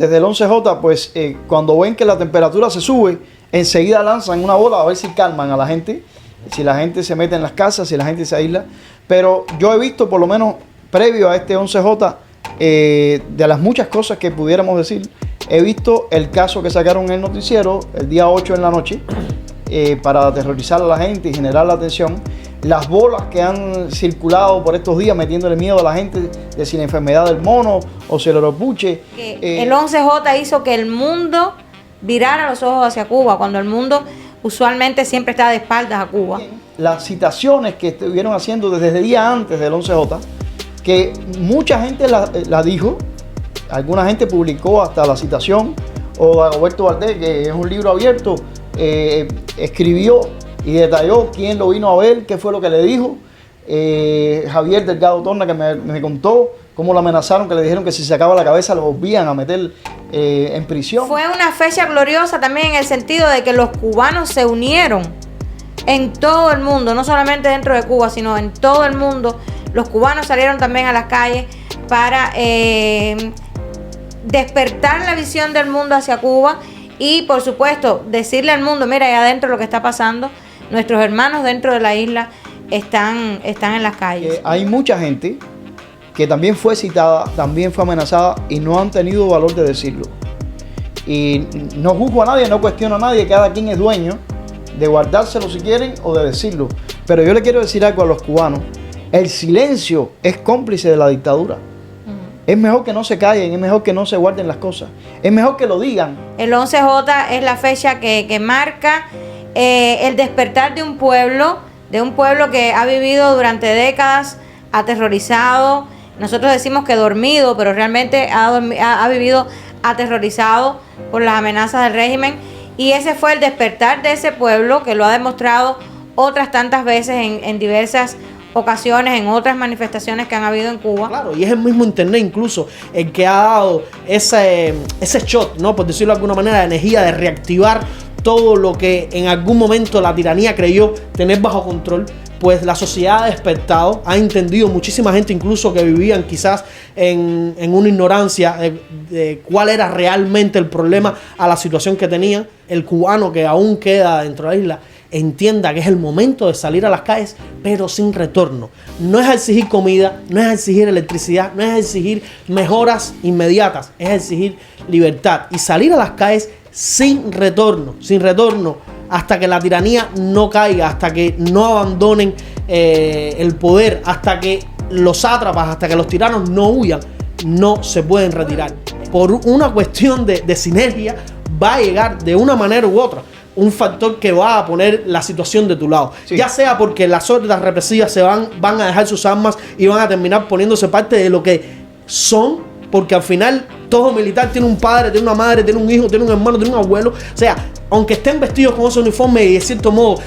Desde el 11J, pues cuando ven que la temperatura se sube, enseguida lanzan una bola a ver si calman a la gente, si la gente se mete en las casas, si la gente se aísla. Pero yo he visto, por lo menos previo a este 11J, de las muchas cosas que pudiéramos decir, he visto el caso que sacaron en el noticiero el día 8 en la noche para aterrorizar a la gente y generar la atención. Las bolas que han circulado por estos días metiéndole miedo a la gente de si la enfermedad del mono o si el oropuche. El 11J hizo que el mundo virara los ojos hacia Cuba, cuando el mundo usualmente siempre está de espaldas a Cuba. Las citaciones que estuvieron haciendo desde el día antes del 11J, que mucha gente la dijo, alguna gente publicó hasta la citación, o Dagoberto Valdés, que es un libro abierto, escribió y detalló quién lo vino a ver, qué fue lo que le dijo. Javier Delgado Torna, que me contó cómo lo amenazaron, que le dijeron que si se sacaba la cabeza lo volvían a meter en prisión. Fue una fecha gloriosa también en el sentido de que los cubanos se unieron en todo el mundo, no solamente dentro de Cuba, sino en todo el mundo. Los cubanos salieron también a las calles para despertar la visión del mundo hacia Cuba y, por supuesto, decirle al mundo, mira, ahí adentro lo que está pasando, nuestros hermanos dentro de la isla están en las calles. Hay mucha gente que también fue citada, también fue amenazada y no han tenido valor de decirlo. Y no juzgo a nadie, no cuestiono a nadie, cada quien es dueño de guardárselo si quieren o de decirlo. Pero yo le quiero decir algo a los cubanos: el silencio es cómplice de la dictadura. Es mejor que no se callen, es mejor que no se guarden las cosas, es mejor que lo digan. El 11J es la fecha que marca el despertar de un pueblo que ha vivido durante décadas aterrorizado. Nosotros decimos que dormido, pero realmente ha vivido aterrorizado por las amenazas del régimen. Y ese fue el despertar de ese pueblo, que lo ha demostrado otras tantas veces en diversas ocasiones, en otras manifestaciones que han habido en Cuba. Claro, y es el mismo internet incluso el que ha dado ese shot, ¿no?, por decirlo de alguna manera, de energía, de reactivar todo lo que en algún momento la tiranía creyó tener bajo control. Pues la sociedad ha despertado, ha entendido, muchísima gente incluso que vivían quizás en una ignorancia de cuál era realmente el problema a la situación que tenían. El cubano que aún queda dentro de la isla entienda que es el momento de salir a las calles, pero sin retorno. No es exigir comida, no es exigir electricidad, no es exigir mejoras inmediatas, es exigir libertad y salir a las calles sin retorno, hasta que la tiranía no caiga, hasta que no abandonen el poder, hasta que los sátrapas, hasta que los tiranos no huyan. No se pueden retirar. Por una cuestión de sinergia va a llegar de una manera u otra un factor que va a poner la situación de tu lado. Sí. Ya sea porque las órdenes represivas van a dejar sus armas y van a terminar poniéndose parte de lo que son, porque al final todo militar tiene un padre, tiene una madre, tiene un hijo, tiene un hermano, tiene un abuelo. O sea, aunque estén vestidos con ese uniforme y de cierto modo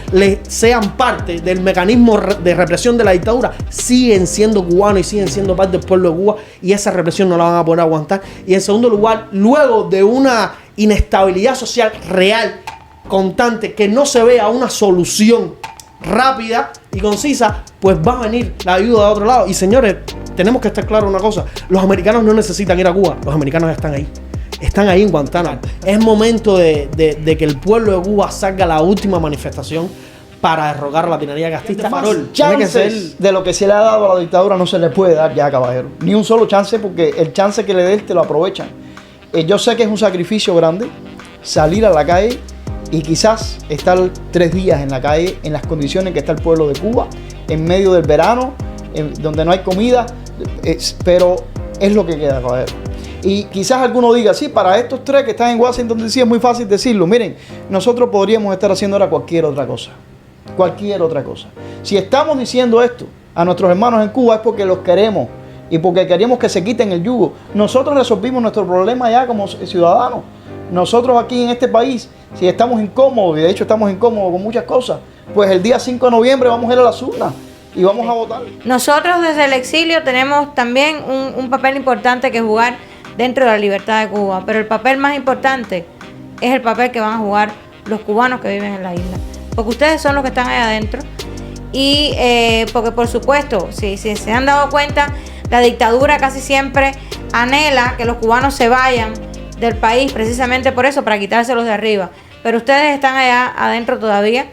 sean parte del mecanismo de represión de la dictadura, siguen siendo cubanos y siguen siendo parte del pueblo de Cuba, y esa represión no la van a poder aguantar. Y en segundo lugar, luego de una inestabilidad social real, constante, que no se vea una solución rápida y concisa, pues va a venir la ayuda de otro lado. Y señores, tenemos que estar claros una cosa: los americanos no necesitan ir a Cuba, los americanos están ahí en Guantánamo. Es momento de que el pueblo de Cuba salga a la última manifestación para derrocar a la tiranía castista. Chances de lo que se le ha dado a la dictadura no se le puede dar ya, caballero, ni un solo chance, porque el chance que le dé te lo aprovechan. Yo sé que es un sacrificio grande salir a la calle y quizás estar 3 días en la calle en las condiciones que está el pueblo de Cuba, en medio del verano, donde no hay comida, pero es lo que queda, caballero. Y quizás alguno diga, sí, para estos 3 que están en Washington DC es muy fácil decirlo. Miren, nosotros podríamos estar haciendo ahora cualquier otra cosa. Si estamos diciendo esto a nuestros hermanos en Cuba es porque los queremos y porque queremos que se quiten el yugo. Nosotros resolvimos nuestro problema ya como ciudadanos. Nosotros aquí en este país, si estamos incómodos, y de hecho estamos incómodos con muchas cosas, pues el día 5 de noviembre vamos a ir a las urnas y vamos a votar. Nosotros desde el exilio tenemos también un papel importante que jugar dentro de la libertad de Cuba, pero el papel más importante es el papel que van a jugar los cubanos que viven en la isla, porque ustedes son los que están ahí adentro y porque por supuesto, si se han dado cuenta, la dictadura casi siempre anhela que los cubanos se vayan del país, precisamente por eso, para quitárselos de arriba. Pero ustedes están allá adentro todavía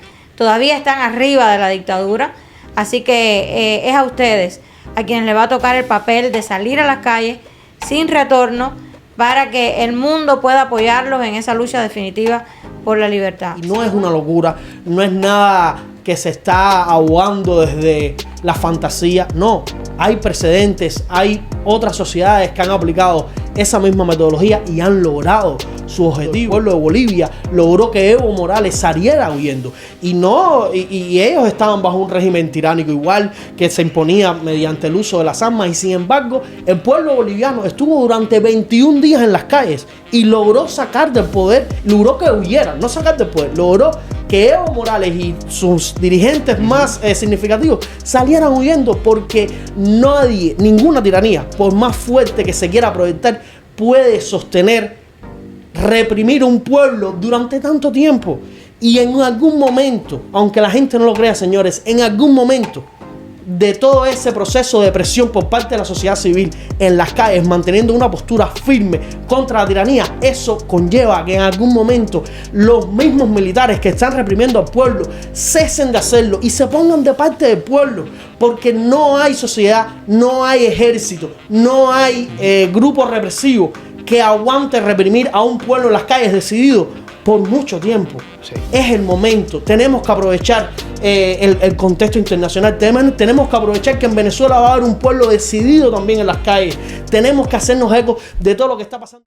están arriba de la dictadura, así que es a ustedes a quienes les va a tocar el papel de salir a las calles sin retorno para que el mundo pueda apoyarlos en esa lucha definitiva por la libertad. Y no es una locura, no es nada que se está ahogando desde la fantasía, no, hay precedentes, hay otras sociedades que han aplicado esa misma metodología y han logrado su objetivo. El pueblo de Bolivia logró que Evo Morales saliera huyendo y ellos estaban bajo un régimen tiránico igual que se imponía mediante el uso de las armas, y sin embargo el pueblo boliviano estuvo durante 21 días en las calles y logró sacar del poder, logró que huyeran, no sacar del poder, logró que Evo Morales y sus dirigentes más significativos salieran huyendo, porque nadie, ninguna tiranía, por más fuerte que se quiera proyectar, puede sostener, reprimir un pueblo durante tanto tiempo. Y en algún momento, aunque la gente no lo crea, señores, en algún momento de todo ese proceso de presión por parte de la sociedad civil en las calles, manteniendo una postura firme contra la tiranía, eso conlleva que en algún momento los mismos militares que están reprimiendo al pueblo cesen de hacerlo y se pongan de parte del pueblo, porque no hay sociedad, no hay ejército, no hay grupo represivo que aguante reprimir a un pueblo en las calles decidido por mucho tiempo. Sí. Es el momento. Tenemos que aprovechar el contexto internacional. Tenemos que aprovechar que en Venezuela va a haber un pueblo decidido también en las calles. Tenemos que hacernos eco de todo lo que está pasando.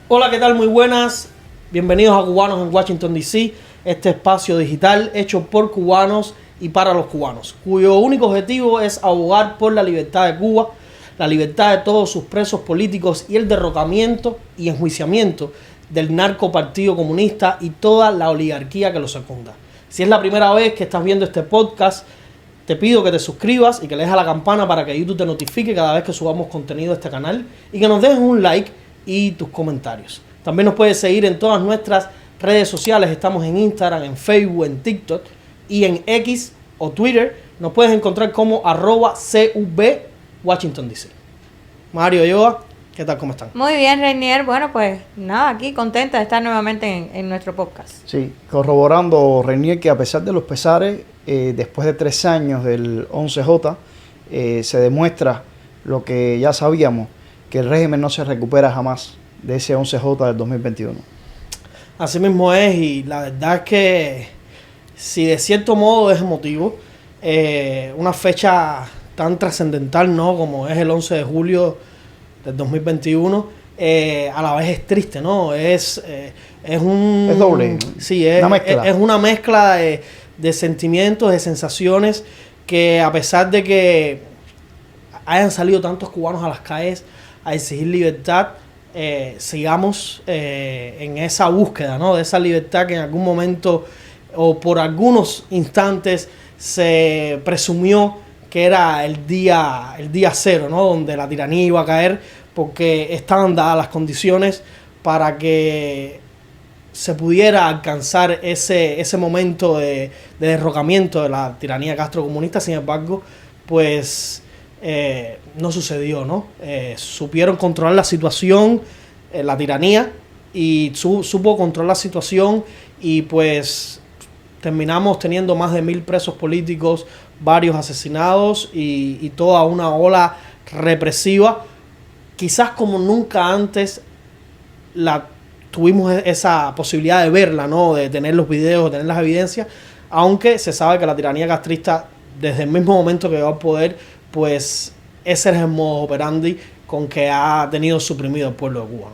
Hola, ¿qué tal? Muy buenas. Bienvenidos a Cubanos en Washington, D.C. Este espacio digital hecho por cubanos y para los cubanos, cuyo único objetivo es abogar por la libertad de Cuba, la libertad de todos sus presos políticos y el derrocamiento y enjuiciamiento del narcopartido comunista y toda la oligarquía que lo secunda. Si es la primera vez que estás viendo este podcast, te pido que te suscribas y que le des a la campana para que YouTube te notifique cada vez que subamos contenido a este canal, y que nos dejes un like y tus comentarios. También nos puedes seguir en todas nuestras redes sociales. Estamos en Instagram, en Facebook, en TikTok y en X o Twitter. Nos puedes encontrar como @CV Washington DC. Mario, Yoa, ¿qué tal? ¿Cómo están? Muy bien, Reinier. Bueno, pues nada, aquí contenta de estar nuevamente en nuestro podcast. Sí, corroborando, Reinier, que a pesar de los pesares, después de 3 años del 11J, se demuestra lo que ya sabíamos, que el régimen no se recupera jamás de ese 11J del 2021. Así mismo es, y la verdad es que si de cierto modo es emotivo, una fecha tan trascendental, ¿no?, como es el 11 de julio del 2021, a la vez es triste, ¿no? Es doble. Sí, es una mezcla de sentimientos, de sensaciones, que a pesar de que hayan salido tantos cubanos a las calles a exigir libertad, sigamos en esa búsqueda, ¿no?, de esa libertad que en algún momento o por algunos instantes se presumió que era el día cero, ¿no?, donde la tiranía iba a caer, porque estaban dadas las condiciones para que se pudiera alcanzar ese momento de derrocamiento de la tiranía castrocomunista. Sin embargo, pues no sucedió, ¿no? Supieron controlar la situación, la tiranía, y supo controlar la situación, y pues terminamos teniendo más de 1.000 presos políticos, varios asesinados y toda una ola represiva. Quizás como nunca antes tuvimos esa posibilidad de verla, ¿no? De tener los videos, de tener las evidencias, aunque se sabe que la tiranía castrista, desde el mismo momento que llegó al poder, pues ese es el modo operandi con que ha tenido suprimido el pueblo de Cuba,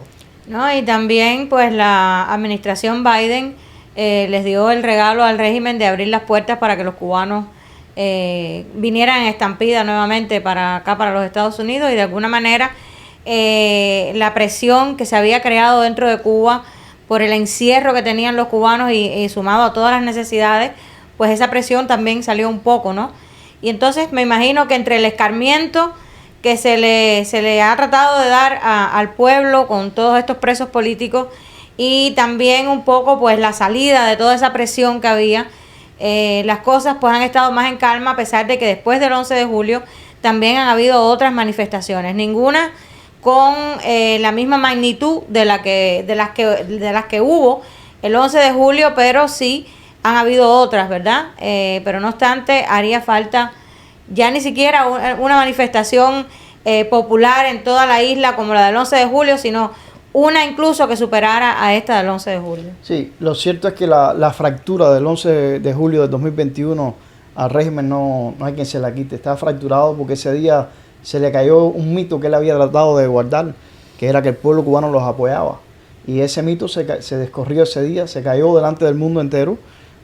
¿no? Y también pues la administración Biden les dio el regalo al régimen de abrir las puertas para que los cubanos vinieran en estampida nuevamente para acá, para los Estados Unidos, y de alguna manera la presión que se había creado dentro de Cuba por el encierro que tenían los cubanos y sumado a todas las necesidades, pues esa presión también salió un poco, ¿no? Y entonces me imagino que entre el escarmiento que se le ha tratado de dar al pueblo con todos estos presos políticos, y también un poco pues la salida de toda esa presión que había, las cosas pues han estado más en calma, a pesar de que después del 11 de julio también han habido otras manifestaciones, ninguna con la misma magnitud de las que hubo el 11 de julio, pero sí han habido otras, ¿verdad? Pero no obstante, haría falta ya ni siquiera una manifestación popular en toda la isla como la del 11 de julio, sino una incluso que superara a esta del 11 de julio. Sí, lo cierto es que la fractura del 11 de julio de 2021 al régimen no hay quien se la quite. Está fracturado porque ese día se le cayó un mito que él había tratado de guardar, que era que el pueblo cubano los apoyaba. Y ese mito se descorrió ese día, se cayó delante del mundo entero,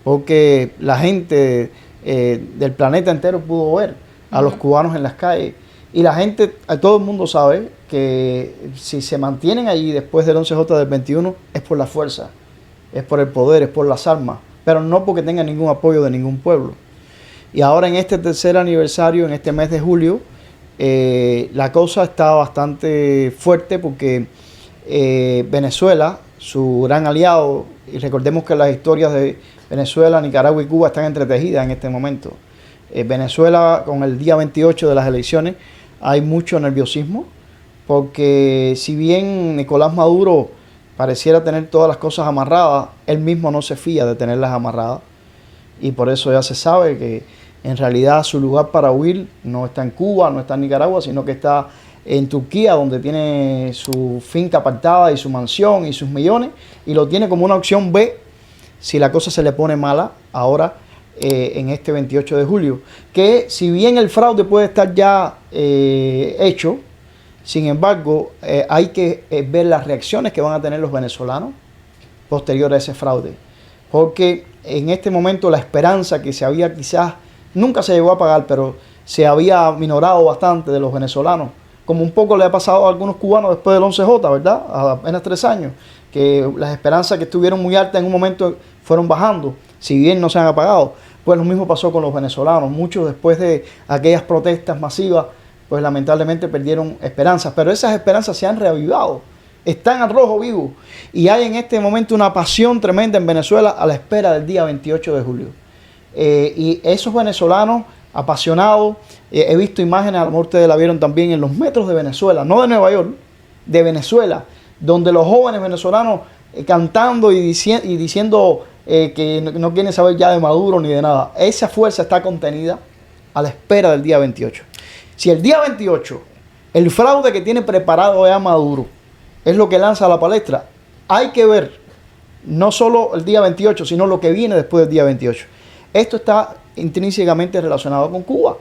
porque la gente del planeta entero pudo ver a los cubanos en las calles. Y la gente, todo el mundo sabe que si se mantienen allí después del 11J del 21 es por la fuerza, es por el poder, es por las armas, pero no porque tengan ningún apoyo de ningún pueblo. Y ahora en este tercer aniversario, en este mes de julio, la cosa está bastante fuerte porque Venezuela, su gran aliado, y recordemos que las historias de Venezuela, Nicaragua y Cuba están entretejidas en este momento. Venezuela, con el día 28 de las elecciones, hay mucho nerviosismo, porque si bien Nicolás Maduro pareciera tener todas las cosas amarradas, él mismo no se fía de tenerlas amarradas, y por eso ya se sabe que en realidad su lugar para huir no está en Cuba, no está en Nicaragua, sino que está en Turquía, donde tiene su finca apartada y su mansión y sus millones, y lo tiene como una opción B si la cosa se le pone mala ahora en este 28 de julio. Que si bien el fraude puede estar ya hecho, sin embargo, hay que ver las reacciones que van a tener los venezolanos posterior a ese fraude. Porque en este momento la esperanza que se había quizás, nunca se llegó a pagar, pero se había minorado bastante de los venezolanos, como un poco le ha pasado a algunos cubanos después del 11J, ¿verdad? A apenas 3 años, que las esperanzas que estuvieron muy altas en un momento fueron bajando, si bien no se han apagado. Pues lo mismo pasó con los venezolanos. Muchos después de aquellas protestas masivas, pues lamentablemente perdieron esperanzas, pero esas esperanzas se han reavivado, están al rojo vivo, y hay en este momento una pasión tremenda en Venezuela a la espera del día 28 de julio. Y esos venezolanos apasionados, he visto imágenes, a lo mejor ustedes la vieron también, en los metros de Venezuela, no de Nueva York, de Venezuela, donde los jóvenes venezolanos cantando y diciendo que no quieren saber ya de Maduro ni de nada. Esa fuerza está contenida a la espera del día 28. Si el día 28, el fraude que tiene preparado ya Maduro es lo que lanza a la palestra, hay que ver no solo el día 28, sino lo que viene después del día 28. Esto está intrínsecamente relacionado con Cuba,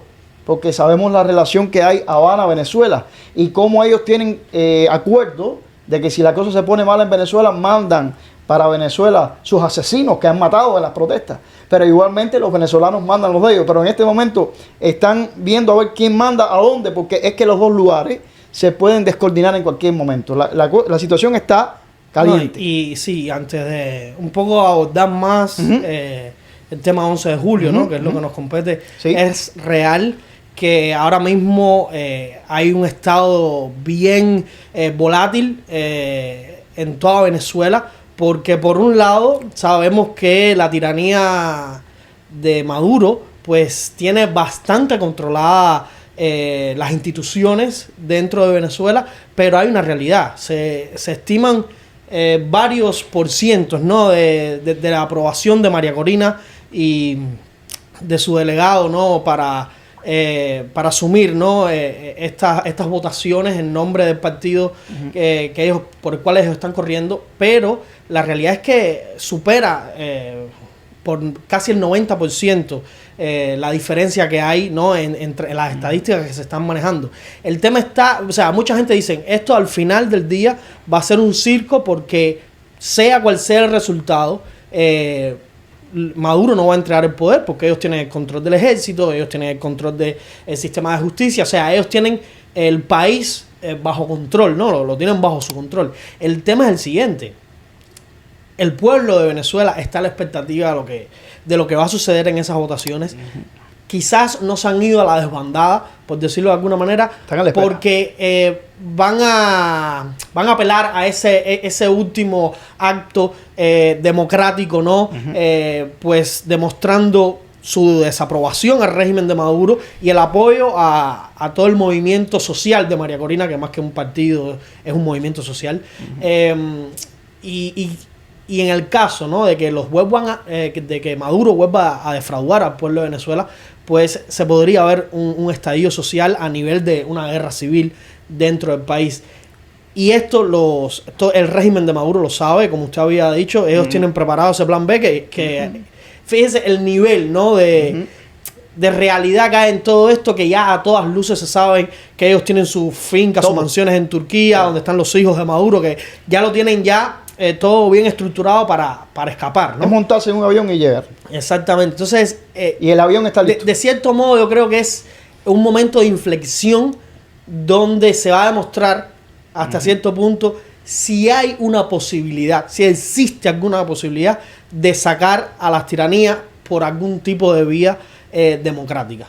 porque sabemos la relación que hay Habana-Venezuela y cómo ellos tienen acuerdo de que si la cosa se pone mala en Venezuela, mandan para Venezuela sus asesinos que han matado en las protestas. Pero igualmente los venezolanos mandan los de ellos. Pero en este momento están viendo a ver quién manda a dónde, porque es que los dos lugares se pueden descoordinar en cualquier momento. La situación está caliente. No, y sí, antes de un poco abordar más el tema 11 de julio, ¿no? Que es lo que nos compete, sí. Es real que ahora mismo hay un estado bien volátil en toda Venezuela, porque por un lado sabemos que la tiranía de Maduro pues tiene bastante controlada las instituciones dentro de Venezuela, pero hay una realidad, se estiman varios por cientos, ¿no? de la aprobación de María Corina y de su delegado, ¿no? Para asumir, ¿no? Estas votaciones en nombre del partido que ellos, por el cual ellos están corriendo, pero la realidad es que supera por casi el 90% la diferencia que hay, ¿no? entre las estadísticas que se están manejando. El tema está, o sea, mucha gente dice, esto al final del día va a ser un circo porque sea cual sea el resultado, Maduro no va a entregar el poder porque ellos tienen el control del ejército, ellos tienen el control del sistema de justicia, o sea, ellos tienen el país bajo control, ¿no? Lo tienen bajo su control. El tema es el siguiente. El pueblo de Venezuela está a la expectativa de lo que va a suceder en esas votaciones. Quizás no se han ido a la desbandada, por decirlo de alguna manera, porque van a apelar a ese último acto democrático, ¿no? Pues demostrando su desaprobación al régimen de Maduro y el apoyo a todo el movimiento social de María Corina, que más que un partido es un movimiento social. Y en el caso, ¿no? de que de que Maduro vuelva a defraudar al pueblo de Venezuela, pues se podría ver un estallido social a nivel de una guerra civil dentro del país. Y esto el régimen de Maduro lo sabe, como usted había dicho, ellos tienen preparado ese plan B que fíjese el nivel, ¿no? de realidad que hay en todo esto, que ya a todas luces se saben que ellos tienen sus fincas, sus mansiones en Turquía, donde están los hijos de Maduro, que ya lo tienen todo bien estructurado para escapar, ¿no? Es montarse en un avión y llegar. Exactamente. Entonces, y el avión está listo. De cierto modo, yo creo que es un momento de inflexión donde se va a demostrar hasta cierto punto si hay una posibilidad, si existe alguna posibilidad de sacar a las tiranías por algún tipo de vía democrática.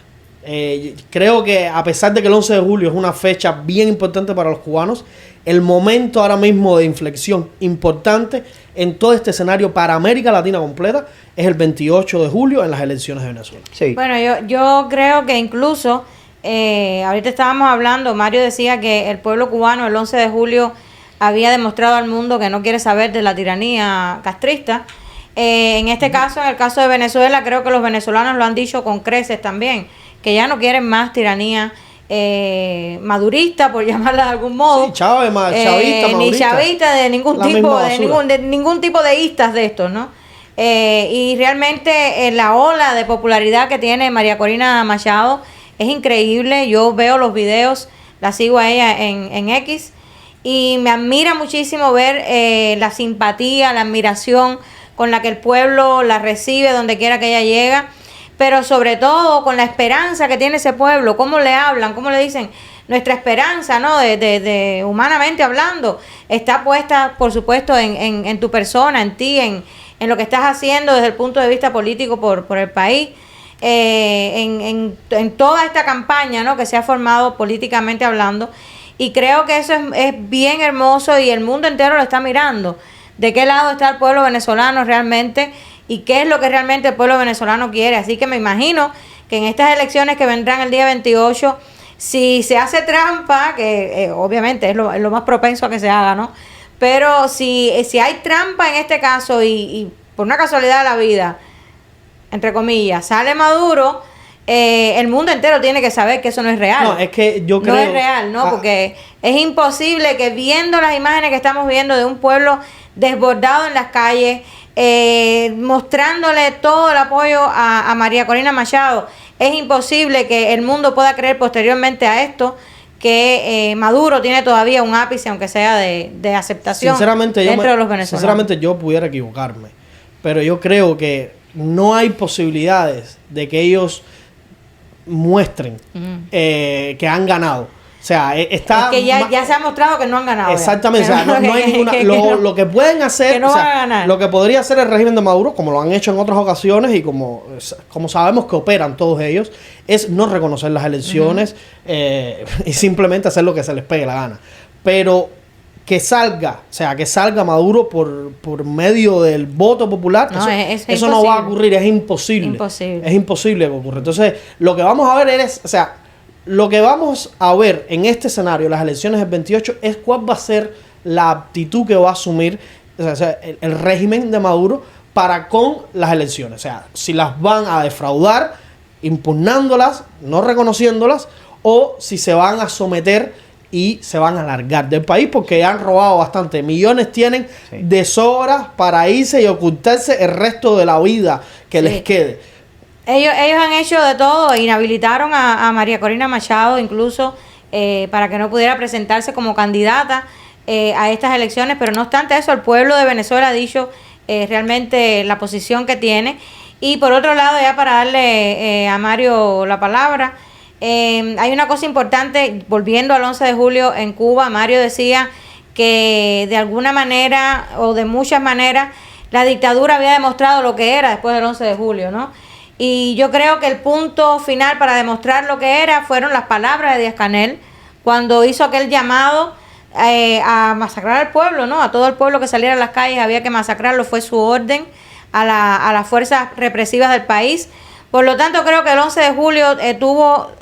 Creo que a pesar de que el 11 de julio es una fecha bien importante para los cubanos, el momento ahora mismo de inflexión importante en todo este escenario para América Latina completa es el 28 de julio en las elecciones de Venezuela. Sí. Bueno, yo creo que incluso, ahorita estábamos hablando, Mario decía que el pueblo cubano el 11 de julio había demostrado al mundo que no quiere saber de la tiranía castrista. En este caso, en el caso de Venezuela, creo que los venezolanos lo han dicho con creces también, que ya no quieren más tiranía madurista, por llamarla de algún modo. Sí, chavista, madurista. Ni chavista de ningún tipo, de ningún tipo de istas de estos, ¿no? Y realmente la ola de popularidad que tiene María Corina Machado es increíble. Yo veo los videos, la sigo a ella en X y me admira muchísimo ver la simpatía, la admiración con la que el pueblo la recibe donde quiera que ella llega, pero sobre todo con la esperanza que tiene ese pueblo, cómo le hablan, cómo le dicen, nuestra esperanza, ¿no? De humanamente hablando, está puesta, por supuesto, en tu persona, en ti, en lo que estás haciendo desde el punto de vista político por el país, en toda esta campaña, ¿no? Que se ha formado políticamente hablando, y creo que eso es bien hermoso y el mundo entero lo está mirando. ¿De qué lado está el pueblo venezolano realmente? ¿Y qué es lo que realmente el pueblo venezolano quiere? Así que me imagino que en estas elecciones que vendrán el día 28, si se hace trampa, que obviamente es lo más propenso a que se haga, ¿no? Pero si hay trampa en este caso y por una casualidad de la vida, entre comillas, sale Maduro, el mundo entero tiene que saber que eso no es real. No, es que yo creo... No es real, ¿no? Porque es imposible que viendo las imágenes que estamos viendo de un pueblo desbordado en las calles, mostrándole todo el apoyo a María Corina Machado, es imposible que el mundo pueda creer posteriormente a esto que Maduro tiene todavía un ápice, aunque sea de aceptación dentro de los venezolanos. Sinceramente yo pudiera equivocarme, pero yo creo que no hay posibilidades de que ellos muestren que han ganado. O sea, está... Es que ya se ha mostrado que no han ganado. Exactamente. O sea, no hay ninguna... Lo que pueden hacer... Que no van a ganar. Lo que podría hacer el régimen de Maduro, como lo han hecho en otras ocasiones y como sabemos que operan todos ellos, es no reconocer las elecciones y simplemente hacer lo que se les pegue la gana. Pero que salga Maduro por medio del voto popular, no, eso no va a ocurrir, es imposible. Es imposible que ocurra. Entonces, lo que vamos a ver lo que vamos a ver en este escenario, las elecciones del 28, es cuál va a ser la actitud que va a asumir el régimen de Maduro para con las elecciones. O sea, si las van a defraudar, impugnándolas, no reconociéndolas, o si se van a someter y se van a largar del país porque ya han robado bastante. Millones tienen de sobras para irse y ocultarse el resto de la vida que les quede. Ellos han hecho de todo, inhabilitaron a María Corina Machado incluso para que no pudiera presentarse como candidata a estas elecciones, pero no obstante eso, el pueblo de Venezuela ha dicho realmente la posición que tiene. Y por otro lado, ya para darle a Mario la palabra, hay una cosa importante, volviendo al 11 de julio en Cuba. Mario decía que de alguna manera o de muchas maneras la dictadura había demostrado lo que era después del 11 de julio, ¿no? Y yo creo que el punto final para demostrar lo que era fueron las palabras de Díaz-Canel cuando hizo aquel llamado a masacrar al pueblo, ¿no? A todo el pueblo que saliera a las calles había que masacrarlo, fue su orden a las fuerzas represivas del país. Por lo tanto, creo que el 11 de julio tuvo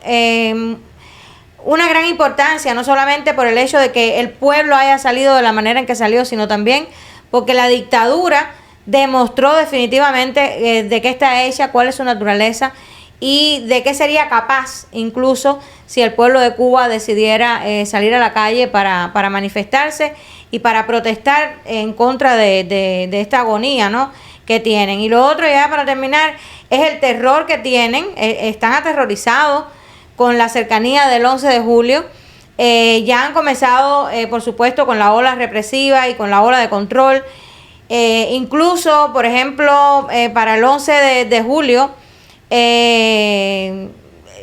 una gran importancia, no solamente por el hecho de que el pueblo haya salido de la manera en que salió, sino también porque la dictadura demostró definitivamente de qué está hecha, cuál es su naturaleza y de qué sería capaz, incluso si el pueblo de Cuba decidiera salir a la calle para manifestarse y para protestar en contra de esta agonía, ¿no?, que tienen. Y lo otro, ya para terminar, es el terror que tienen. Están aterrorizados con la cercanía del 11 de julio. Ya han comenzado, por supuesto, con la ola represiva y con la ola de control. Incluso, por ejemplo, para el 11 de julio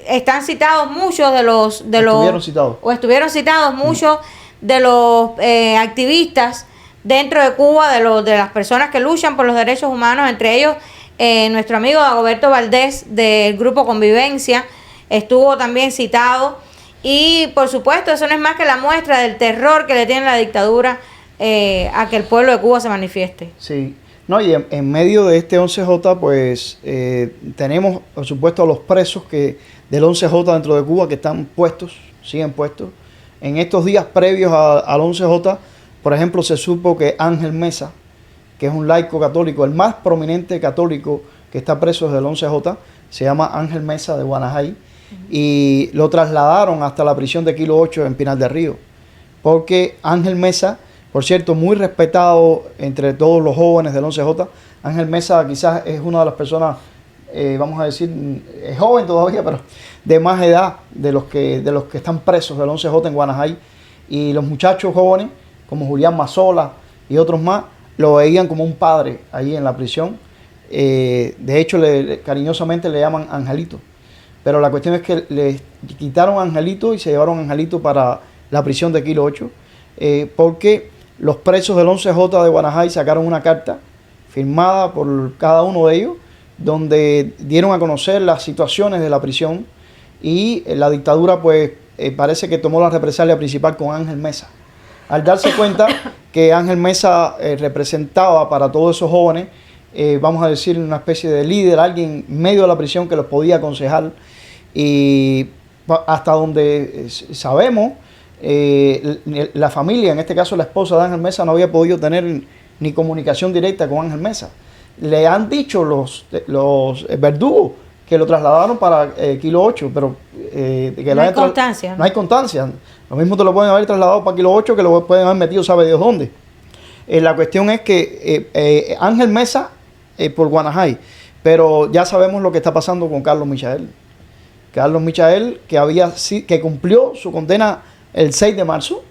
están citados muchos estuvieron citados muchos de los activistas dentro de Cuba, de las personas que luchan por los derechos humanos, entre ellos nuestro amigo Dagoberto Valdés del Grupo Convivencia estuvo también citado. Y por supuesto eso no es más que la muestra del terror que le tiene la dictadura a que el pueblo de Cuba se manifieste. Sí, no, y en medio de este 11J, pues tenemos, por supuesto, a los presos del 11J dentro de Cuba que están puestos, siguen puestos. En estos días previos al 11J, por ejemplo, se supo que Ángel Mesa, que es un laico católico, el más prominente católico que está preso desde el 11J, se llama Ángel Mesa de Guanajay, y lo trasladaron hasta la prisión de Kilo 8 en Pinar del Río, porque Ángel Mesa, por cierto, muy respetado entre todos los jóvenes del 11J. Ángel Mesa quizás es una de las personas, vamos a decir, es joven todavía, pero de más edad de los que están presos del 11J en Guanajay. Y los muchachos jóvenes, como Julián Mazola y otros más, lo veían como un padre ahí en la prisión. De hecho, cariñosamente le llaman Angelito. Pero la cuestión es que le quitaron a Angelito y se llevaron a Angelito para la prisión de Kilo 8, porque los presos del 11J de Guanajay sacaron una carta firmada por cada uno de ellos, donde dieron a conocer las situaciones de la prisión, y la dictadura pues parece que tomó la represalia principal con Ángel Mesa. Al darse cuenta que Ángel Mesa representaba para todos esos jóvenes, vamos a decir, una especie de líder, alguien en medio de la prisión que los podía aconsejar, y hasta donde sabemos, la familia, en este caso la esposa de Ángel Mesa, no había podido tener ni comunicación directa con Ángel Mesa. Le han dicho los verdugos que lo trasladaron para Kilo 8, pero que no hay constancia. No hay constancia. Lo mismo te lo pueden haber trasladado para Kilo 8 que lo pueden haber metido sabe Dios dónde. La cuestión es que Ángel Mesa por Guanajay, pero ya sabemos lo que está pasando con Carlos Michael. Carlos Michael, que cumplió su condena el 6 de marzo,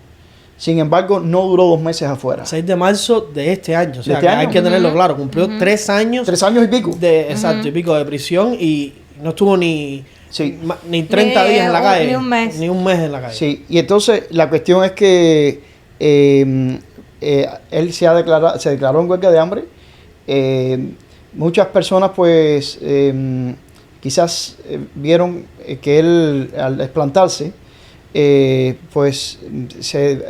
sin embargo, no duró 2 meses afuera. 6 de marzo de este año, o sea, este año. hay que tenerlo claro, cumplió 3 años. 3 años y pico. Exacto, y pico de prisión, y no estuvo ni 30 días en la calle. Ni un mes. Ni un mes en la calle. Sí, y entonces la cuestión es que él se declaró en huelga de hambre. Muchas personas pues quizás vieron que él al desplantarse, pues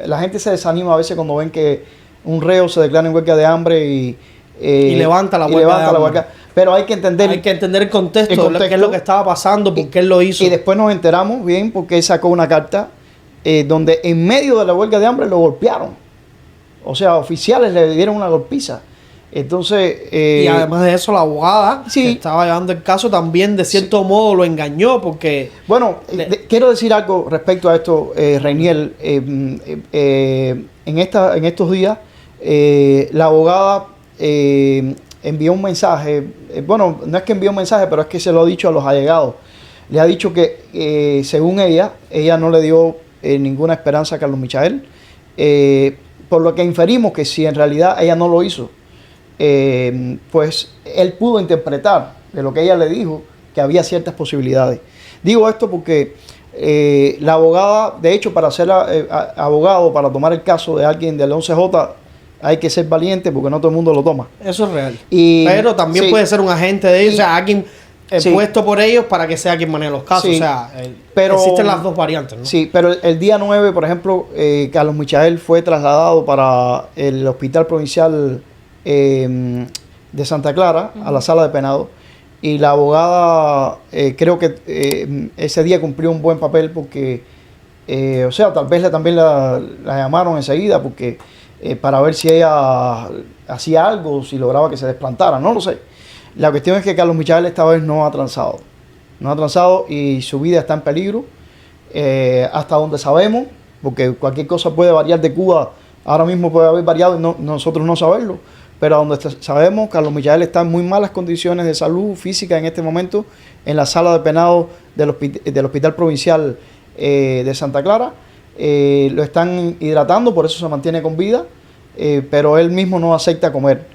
la gente se desanima a veces cuando ven que un reo se declara en huelga de hambre y levanta la huelga. Pero hay que entender el contexto, qué es lo que estaba pasando, por qué él lo hizo. Y después nos enteramos bien porque él sacó una carta donde en medio de la huelga de hambre lo golpearon. O sea, oficiales le dieron una golpiza. Entonces... y además de eso, la abogada sí, que estaba llevando el caso también, de cierto modo, lo engañó porque... Bueno, quiero decir algo respecto a esto, Reiniel. En estos días, la abogada envió un mensaje. Bueno, no es que envió un mensaje, pero es que se lo ha dicho a los allegados. Le ha dicho que, según ella no le dio ninguna esperanza a Carlos Michael, por lo que inferimos que si en realidad ella no lo hizo, pues él pudo interpretar de lo que ella le dijo que había ciertas posibilidades. Digo esto porque la abogada, de hecho, para ser abogado, para tomar el caso de alguien del 11J, hay que ser valiente porque no todo el mundo lo toma. Eso es real. Pero también puede ser un agente de ellos, o sea, alguien puesto por ellos para que sea quien maneje los casos. Sí, o sea, existen las dos variantes, ¿no? Sí, pero el día 9, por ejemplo, Carlos Michael fue trasladado para el Hospital Provincial de Santa Clara, a la sala de penado, y la abogada creo que ese día cumplió un buen papel porque, o sea, tal vez también la llamaron enseguida porque para ver si ella hacía algo, si lograba que se desplantara, no lo sé. La cuestión es que Carlos Michael esta vez no ha transado. No ha transado y su vida está en peligro, hasta donde sabemos, porque cualquier cosa puede variar de Cuba, ahora mismo puede haber variado y nosotros no saberlo, pero donde sabemos, Carlos Michael está en muy malas condiciones de salud física en este momento, en la sala de penado del Hospital Provincial de Santa Clara. Lo están hidratando, por eso se mantiene con vida, pero él mismo no acepta comer.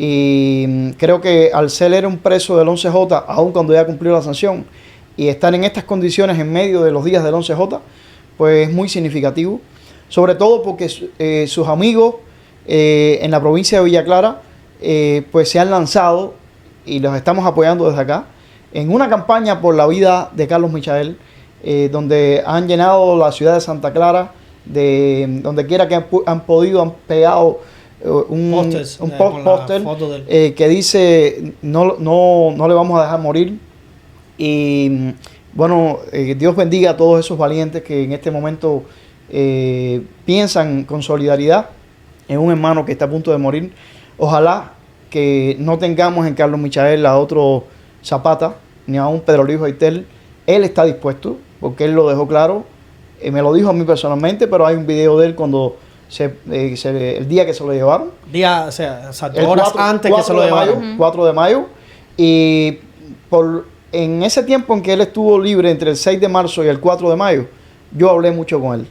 Y creo que al ser él un preso del 11J, aun cuando ya cumplió la sanción, y estar en estas condiciones en medio de los días del 11J, pues es muy significativo. Sobre todo porque sus amigos en la provincia de Villa Clara pues se han lanzado, y los estamos apoyando desde acá, en una campaña por la vida de Carlos Michael, donde han llenado la ciudad de Santa Clara, de donde quiera que han podido, han pegado un póster que dice no le vamos a dejar morir. Y bueno, Dios bendiga a todos esos valientes que en este momento piensan con solidaridad en un hermano que está a punto de morir. Ojalá que no tengamos en Carlos Michael a otro Zapata, ni a un Pedro Luis Hoytel. Él está dispuesto, porque él lo dejó claro, me lo dijo a mí personalmente, pero hay un video de él cuando el día que se lo llevaron. Horas antes que se lo llevaron. 4 de mayo. Y en ese tiempo en que él estuvo libre, entre el 6 de marzo y el 4 de mayo, yo hablé mucho con él.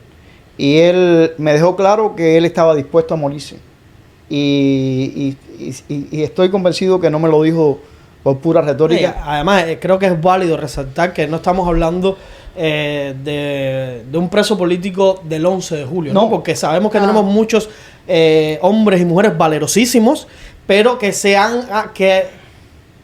Y él me dejó claro que él estaba dispuesto a morirse. Y estoy convencido que no me lo dijo por pura retórica. Sí, además, creo que es válido resaltar que no estamos hablando de un preso político del 11 de julio, ¿no? Porque sabemos que tenemos muchos hombres y mujeres valerosísimos, pero que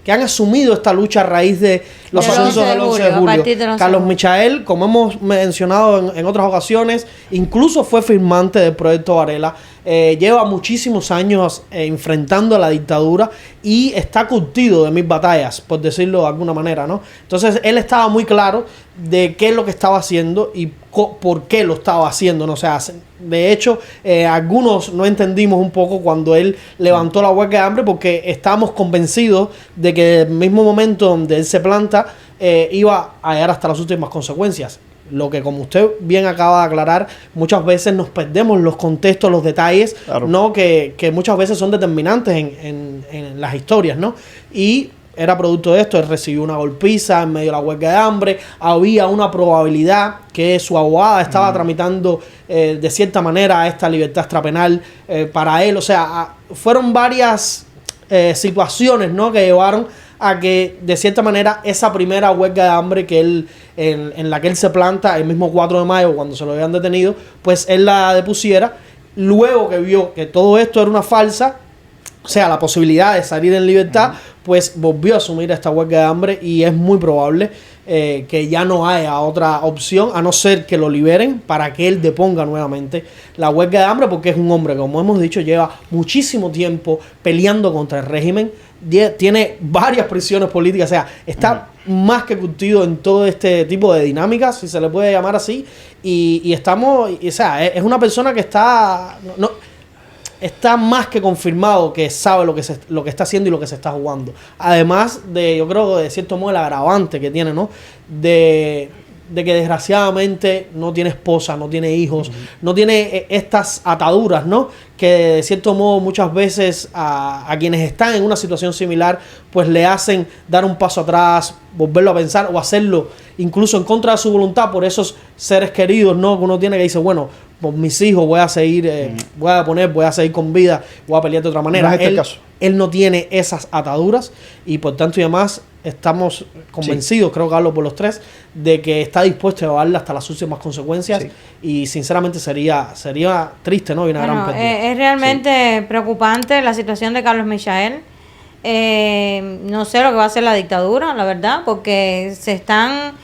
que han asumido esta lucha a raíz de los sucesos del 11 de julio. Carlos Michael, como hemos mencionado en otras ocasiones, incluso fue firmante del proyecto Varela. Lleva muchísimos años enfrentando a la dictadura y está curtido de mis batallas, por decirlo de alguna manera, ¿no? Entonces, él estaba muy claro de qué es lo que estaba haciendo y por qué lo estaba haciendo, ¿no? O sea, de hecho, algunos no entendimos un poco cuando él levantó la huelga de hambre, porque estábamos convencidos de que el mismo momento donde él se planta iba a llegar hasta las últimas consecuencias. Lo que, como usted bien acaba de aclarar, muchas veces nos perdemos los contextos, los detalles, claro, ¿no? Que muchas veces son determinantes en las historias, ¿no? Y era producto de esto. Él recibió una golpiza en medio de la huelga de hambre. Había una probabilidad que su abogada estaba tramitando de cierta manera esta libertad extrapenal para él. O sea, fueron varias situaciones, ¿no?, que llevaron a que de cierta manera esa primera huelga de hambre que él en la que él se planta el mismo 4 de mayo, cuando se lo habían detenido, pues él la depusiera. Luego que vio que todo esto era una falsa, o sea, la posibilidad de salir en libertad, pues volvió a asumir esta huelga de hambre, y es muy probable que ya no haya otra opción a no ser que lo liberen para que él deponga nuevamente la huelga de hambre, porque es un hombre que, como hemos dicho, lleva muchísimo tiempo peleando contra el régimen, tiene varias prisiones políticas, o sea, está más que curtido en todo este tipo de dinámicas, si se le puede llamar así, y estamos, o sea, es una persona que está... está más que confirmado que sabe lo que está haciendo y lo que se está jugando. Además de, yo creo, de cierto modo, el agravante que tiene, ¿no? De que desgraciadamente no tiene esposa, no tiene hijos, no tiene estas ataduras, ¿no? Que de cierto modo muchas veces a quienes están en una situación similar, pues le hacen dar un paso atrás, volverlo a pensar o hacerlo incluso en contra de su voluntad por esos seres queridos, ¿no? Que uno tiene que dice, bueno, por mis hijos voy a seguir, voy a seguir con vida, voy a pelear de otra manera. No es este caso. Él no tiene esas ataduras y por tanto y además estamos convencidos, creo que hablo por los tres, de que está dispuesto a llevarla hasta las últimas consecuencias y sinceramente sería triste, ¿no? Y una gran pérdida. Es realmente preocupante la situación de Carlos Michael. No sé lo que va a hacer la dictadura, la verdad, porque están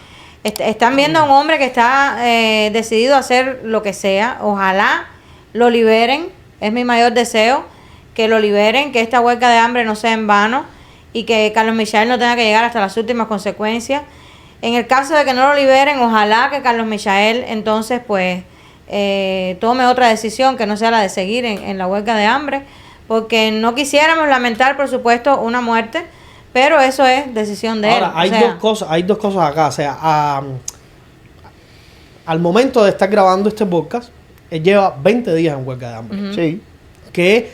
viendo a un hombre que está decidido a hacer lo que sea. Ojalá lo liberen, es mi mayor deseo, que lo liberen, que esta huelga de hambre no sea en vano y que Carlos Michael no tenga que llegar hasta las últimas consecuencias. En el caso de que no lo liberen, ojalá que Carlos Michael entonces pues tome otra decisión que no sea la de seguir en la huelga de hambre, porque no quisiéramos lamentar, por supuesto, una muerte, pero eso es decisión de él. Ahora, hay dos cosas acá. O sea, al momento de estar grabando este podcast, él lleva 20 días en huelga de hambre. Sí. Que,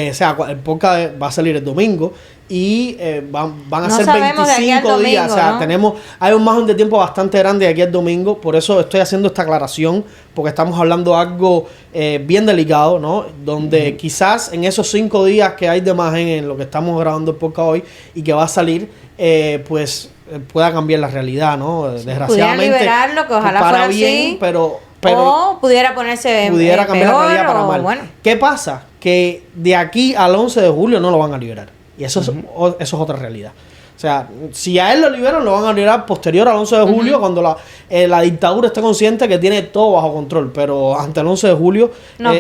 o sea, el podcast va a salir el domingo y van a ser 25 días. O sea, ¿no? Hay un margen de tiempo bastante grande de aquí al domingo. Por eso estoy haciendo esta aclaración, porque estamos hablando de algo bien delicado, ¿no? Donde quizás en esos 5 días que hay de margen en lo que estamos grabando el podcast hoy y que va a salir, pues pueda cambiar la realidad, ¿no? Desgraciadamente. Pudiera liberarlo, que ojalá para fuera bien, así. pero o pudiera ponerse pudiera cambiar peor, la realidad para mal. Bueno. ¿Qué pasa? Que de aquí al 11 de julio no lo van a liberar. Y eso es otra realidad. O sea, si a él lo liberan, lo van a liberar posterior al 11 de julio, cuando la dictadura esté consciente que tiene todo bajo control. Pero ante el 11 de julio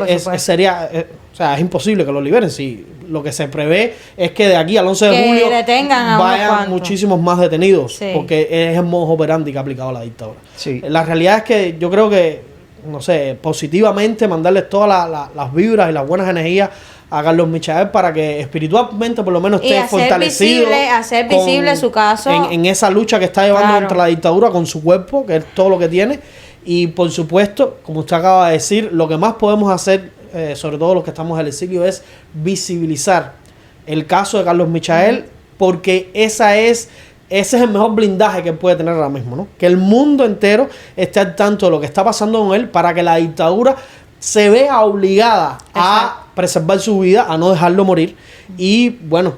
es imposible que lo liberen. Si lo que se prevé es que de aquí al 11 de julio vayan muchísimos más detenidos. Sí. Porque es el modus operandi que ha aplicado la dictadura. Sí. La realidad es que yo creo que, no sé, positivamente mandarles todas las vibras y las buenas energías a Carlos Michael para que espiritualmente por lo menos esté fortalecido, hacer visible su caso en esa lucha que está llevando contra la dictadura con su cuerpo, que es todo lo que tiene. Y por supuesto, como usted acaba de decir, lo que más podemos hacer, sobre todo los que estamos en el exilio, es visibilizar el caso de Carlos Michael, porque ese es el mejor blindaje que puede tener ahora mismo, ¿no? Que el mundo entero esté al tanto de lo que está pasando con él para que la dictadura se vea obligada a preservar su vida, a no dejarlo morir y, bueno,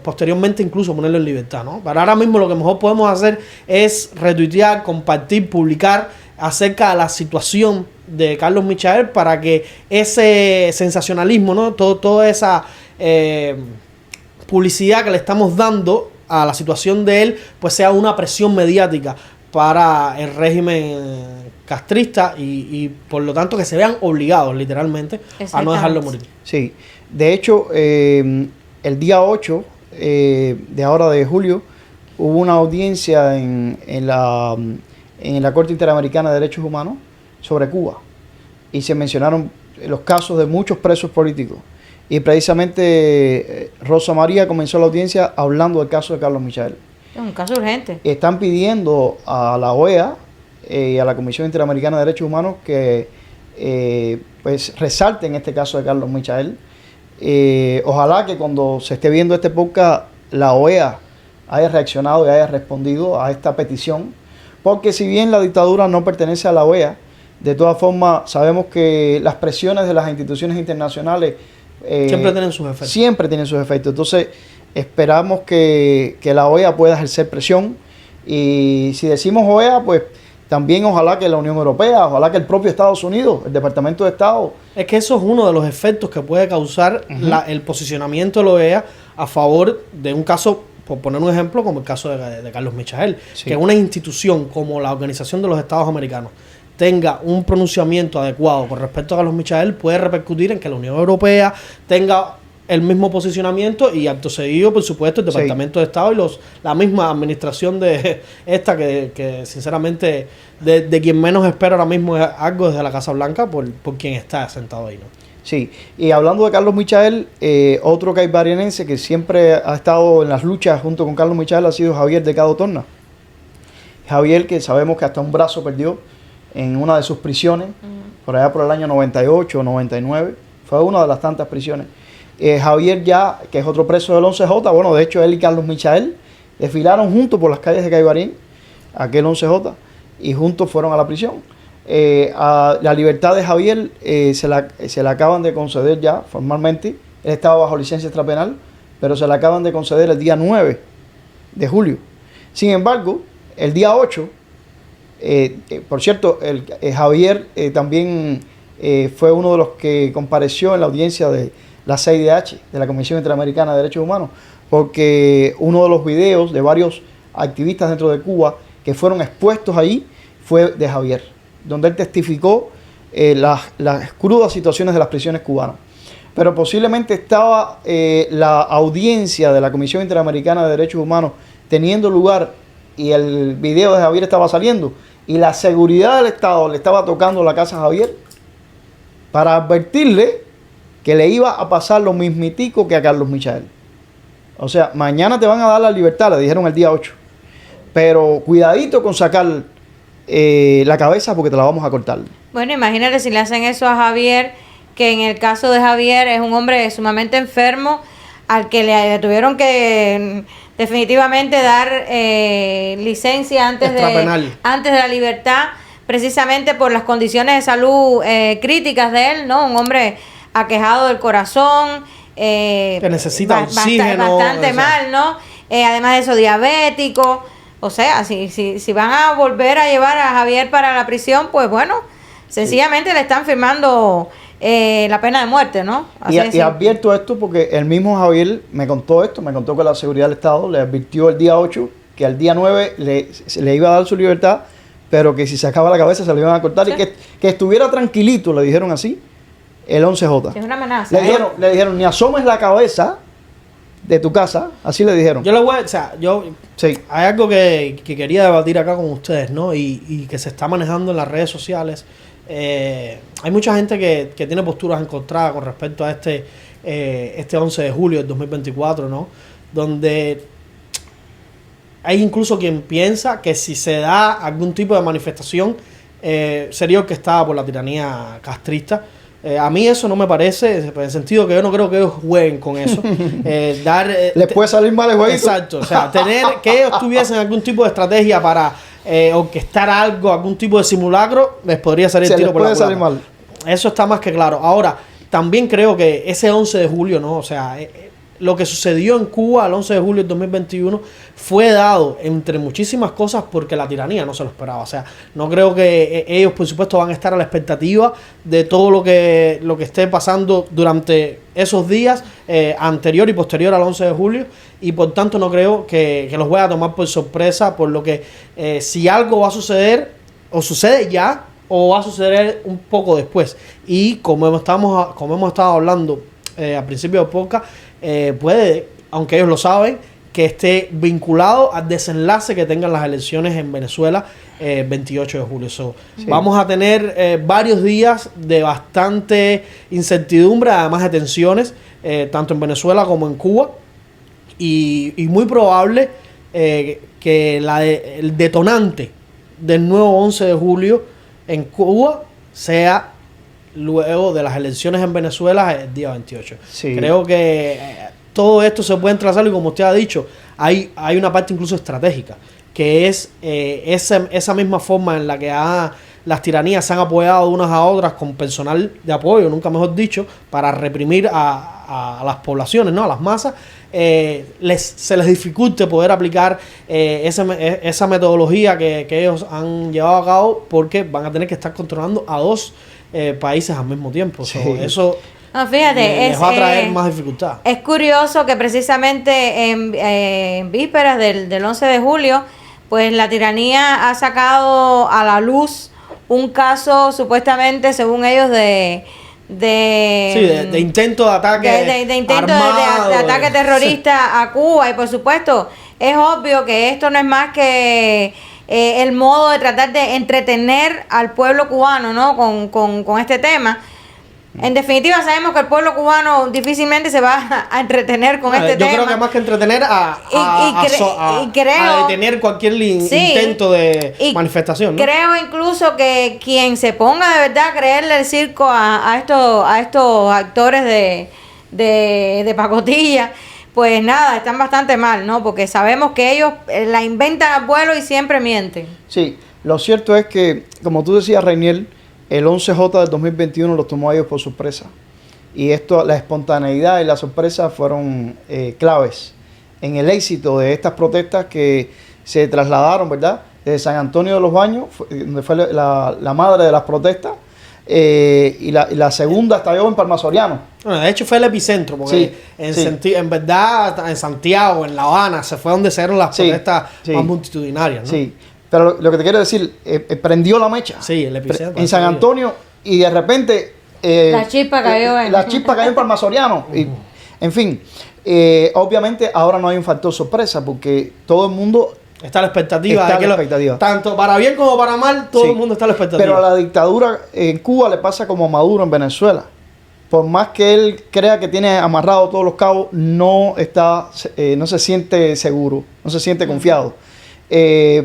posteriormente incluso ponerlo en libertad, ¿no? Pero ahora mismo lo que mejor podemos hacer es retuitear, compartir, publicar acerca de la situación de Carlos Michael para que ese sensacionalismo, ¿no? Toda esa publicidad que le estamos dando a la situación de él, pues sea una presión mediática para el régimen castrista y por lo tanto que se vean obligados literalmente a no dejarlo morir. Sí, de hecho el día 8 de ahora de julio hubo una audiencia en la Corte Interamericana de Derechos Humanos sobre Cuba y se mencionaron los casos de muchos presos políticos y precisamente Rosa María comenzó la audiencia hablando del caso de Carlos Michael. Es un caso urgente. Están pidiendo a la OEA y a la Comisión Interamericana de Derechos Humanos que pues resalten este caso de Carlos Michael. Ojalá que cuando se esté viendo este podcast la OEA haya reaccionado y haya respondido a esta petición, porque si bien la dictadura no pertenece a la OEA, de todas formas sabemos que las presiones de las instituciones internacionales siempre tienen sus efectos. Siempre tienen sus efectos. Entonces esperamos que la OEA pueda ejercer presión y si decimos OEA, pues también ojalá que la Unión Europea, ojalá que el propio Estados Unidos, el Departamento de Estado. Es que eso es uno de los efectos que puede causar el posicionamiento de la OEA a favor de un caso, por poner un ejemplo, como el caso de Carlos Michael, que una institución como la Organización de los Estados Americanos tenga un pronunciamiento adecuado con respecto a Carlos Michael, puede repercutir en que la Unión Europea tenga el mismo posicionamiento y acto seguido, por supuesto, el Departamento de Estado y la misma administración de esta que sinceramente de quien menos espera ahora mismo es algo desde la Casa Blanca por quien está sentado ahí, ¿no? Sí, y hablando de Carlos Michael, otro caibarianense que siempre ha estado en las luchas junto con Carlos Michael ha sido Javier Delgado Torna. Javier, que sabemos que hasta un brazo perdió en una de sus prisiones, por allá por el año 98 o 99, fue una de las tantas prisiones. Javier ya, que es otro preso del 11J, bueno, de hecho él y Carlos Michael desfilaron juntos por las calles de Caibarín, aquel 11J, y juntos fueron a la prisión. A la libertad de Javier se la acaban de conceder ya formalmente. Él estaba bajo licencia extrapenal, pero se la acaban de conceder el día 9 de julio. Sin embargo, el día 8, por cierto, Javier también fue uno de los que compareció en la audiencia de la CIDH, de la Comisión Interamericana de Derechos Humanos, porque uno de los videos de varios activistas dentro de Cuba que fueron expuestos ahí fue de Javier, donde él testificó las crudas situaciones de las prisiones cubanas. Pero posiblemente estaba la audiencia de la Comisión Interamericana de Derechos Humanos teniendo lugar y el video de Javier estaba saliendo y la seguridad del Estado le estaba tocando la casa a Javier para advertirle que le iba a pasar lo mismitico que a Carlos Michael. O sea, mañana te van a dar la libertad, le dijeron el día 8. Pero cuidadito con sacar la cabeza porque te la vamos a cortar. Bueno, imagínate si le hacen eso a Javier, que en el caso de Javier es un hombre sumamente enfermo, al que le tuvieron que definitivamente dar licencia antes de la libertad, precisamente por las condiciones de salud críticas de él, ¿no? Un hombre aquejado del corazón, que necesita oxígeno, bastante mal, ¿no? Además de eso, diabético. O sea, si van a volver a llevar a Javier para la prisión, pues bueno, sencillamente le están firmando la pena de muerte, ¿no? Y advierto esto porque el mismo Javier me contó que la seguridad del Estado le advirtió el día 8 que al día 9 le iba a dar su libertad, pero que si sacaba la cabeza se le iban a cortar. Sí. Y que estuviera tranquilito, le dijeron así, el 11J. Es una amenaza. Le dijeron, ni asomes la cabeza de tu casa, así le dijeron. Sí. Hay algo que quería debatir acá con ustedes, ¿no? Y que se está manejando en las redes sociales. Hay mucha gente que tiene posturas encontradas con respecto a este 11 de julio del 2024, ¿no? Donde hay incluso quien piensa que si se da algún tipo de manifestación sería orquestada por la tiranía castrista. A mí eso no me parece, en el sentido que yo no creo que ellos jueguen con eso. Les puede salir mal el jueguito. Exacto, o sea, que ellos tuviesen algún tipo de estrategia para orquestar algo, algún tipo de simulacro, les podría salir tiro por la culata. Salir mal. Eso está más que claro. Ahora, también creo que ese 11 de julio, ¿no? O sea, lo que sucedió en Cuba el 11 de julio del 2021 fue dado, entre muchísimas cosas, porque la tiranía no se lo esperaba. O sea, no creo que ellos, por supuesto, van a estar a la expectativa de todo lo que esté pasando durante esos días anterior y posterior al 11 de julio. Y por tanto no creo que los voy a tomar por sorpresa, por lo que si algo va a suceder, o sucede ya, o va a suceder un poco después. Y como hemos estado hablando al principio del podcast, puede, aunque ellos lo saben, que esté vinculado al desenlace que tengan las elecciones en Venezuela 28 de julio. Sí. Vamos a tener varios días de bastante incertidumbre, además de tensiones, tanto en Venezuela como en Cuba. Y muy probable que el detonante del nuevo 11 de julio en Cuba sea luego de las elecciones en Venezuela el día 28. Sí. Creo que todo esto se puede trazar y, como usted ha dicho, hay una parte incluso estratégica, que es esa misma forma en la que las tiranías se han apoyado unas a otras con personal de apoyo, nunca mejor dicho, para reprimir a las poblaciones, ¿no? A las masas. Se les dificulte poder aplicar esa metodología que ellos han llevado a cabo, porque van a tener que estar controlando a dos países al mismo tiempo. Sí. Eso no, fíjate, les va a traer más dificultad. Es curioso que precisamente en vísperas del 11 de julio, pues la tiranía ha sacado a la luz un caso supuestamente, según ellos, de intento de ataque de ataque terrorista a Cuba. Y por supuesto es obvio que esto no es más que el modo de tratar de entretener al pueblo cubano, ¿no? con este tema. En definitiva, sabemos que el pueblo cubano difícilmente se va a entretener con este tema. Yo creo que más que entretener a detener cualquier intento de manifestación, ¿no? Creo incluso que quien se ponga de verdad a creerle el circo a estos actores de pacotilla, pues nada, están bastante mal, ¿no? Porque sabemos que ellos la inventan al vuelo y siempre mienten. Sí, lo cierto es que, como tú decías, Reiniel, el 11J del 2021 los tomó a ellos por sorpresa. Y esto, la espontaneidad y la sorpresa fueron claves en el éxito de estas protestas que se trasladaron, ¿verdad? Desde San Antonio de los Baños, donde fue la madre de las protestas, y la segunda estalló en Palma Soriano. Bueno, de hecho fue el epicentro, porque en verdad en Santiago, en La Habana, se fue donde se dieron las protestas más multitudinarias, ¿no? Sí. Pero lo que te quiero decir, prendió la mecha. Sí, el epicentro. En San Antonio, y de repente... la chispa cayó en Palma Soriano. Y, en fin, obviamente ahora no hay un factor sorpresa, porque todo el mundo... Está a la expectativa. Tanto para bien como para mal, todo el mundo está a la expectativa. Pero a la dictadura en Cuba le pasa como a Maduro en Venezuela. Por más que él crea que tiene amarrado todos los cabos, no se siente seguro, no se siente confiado.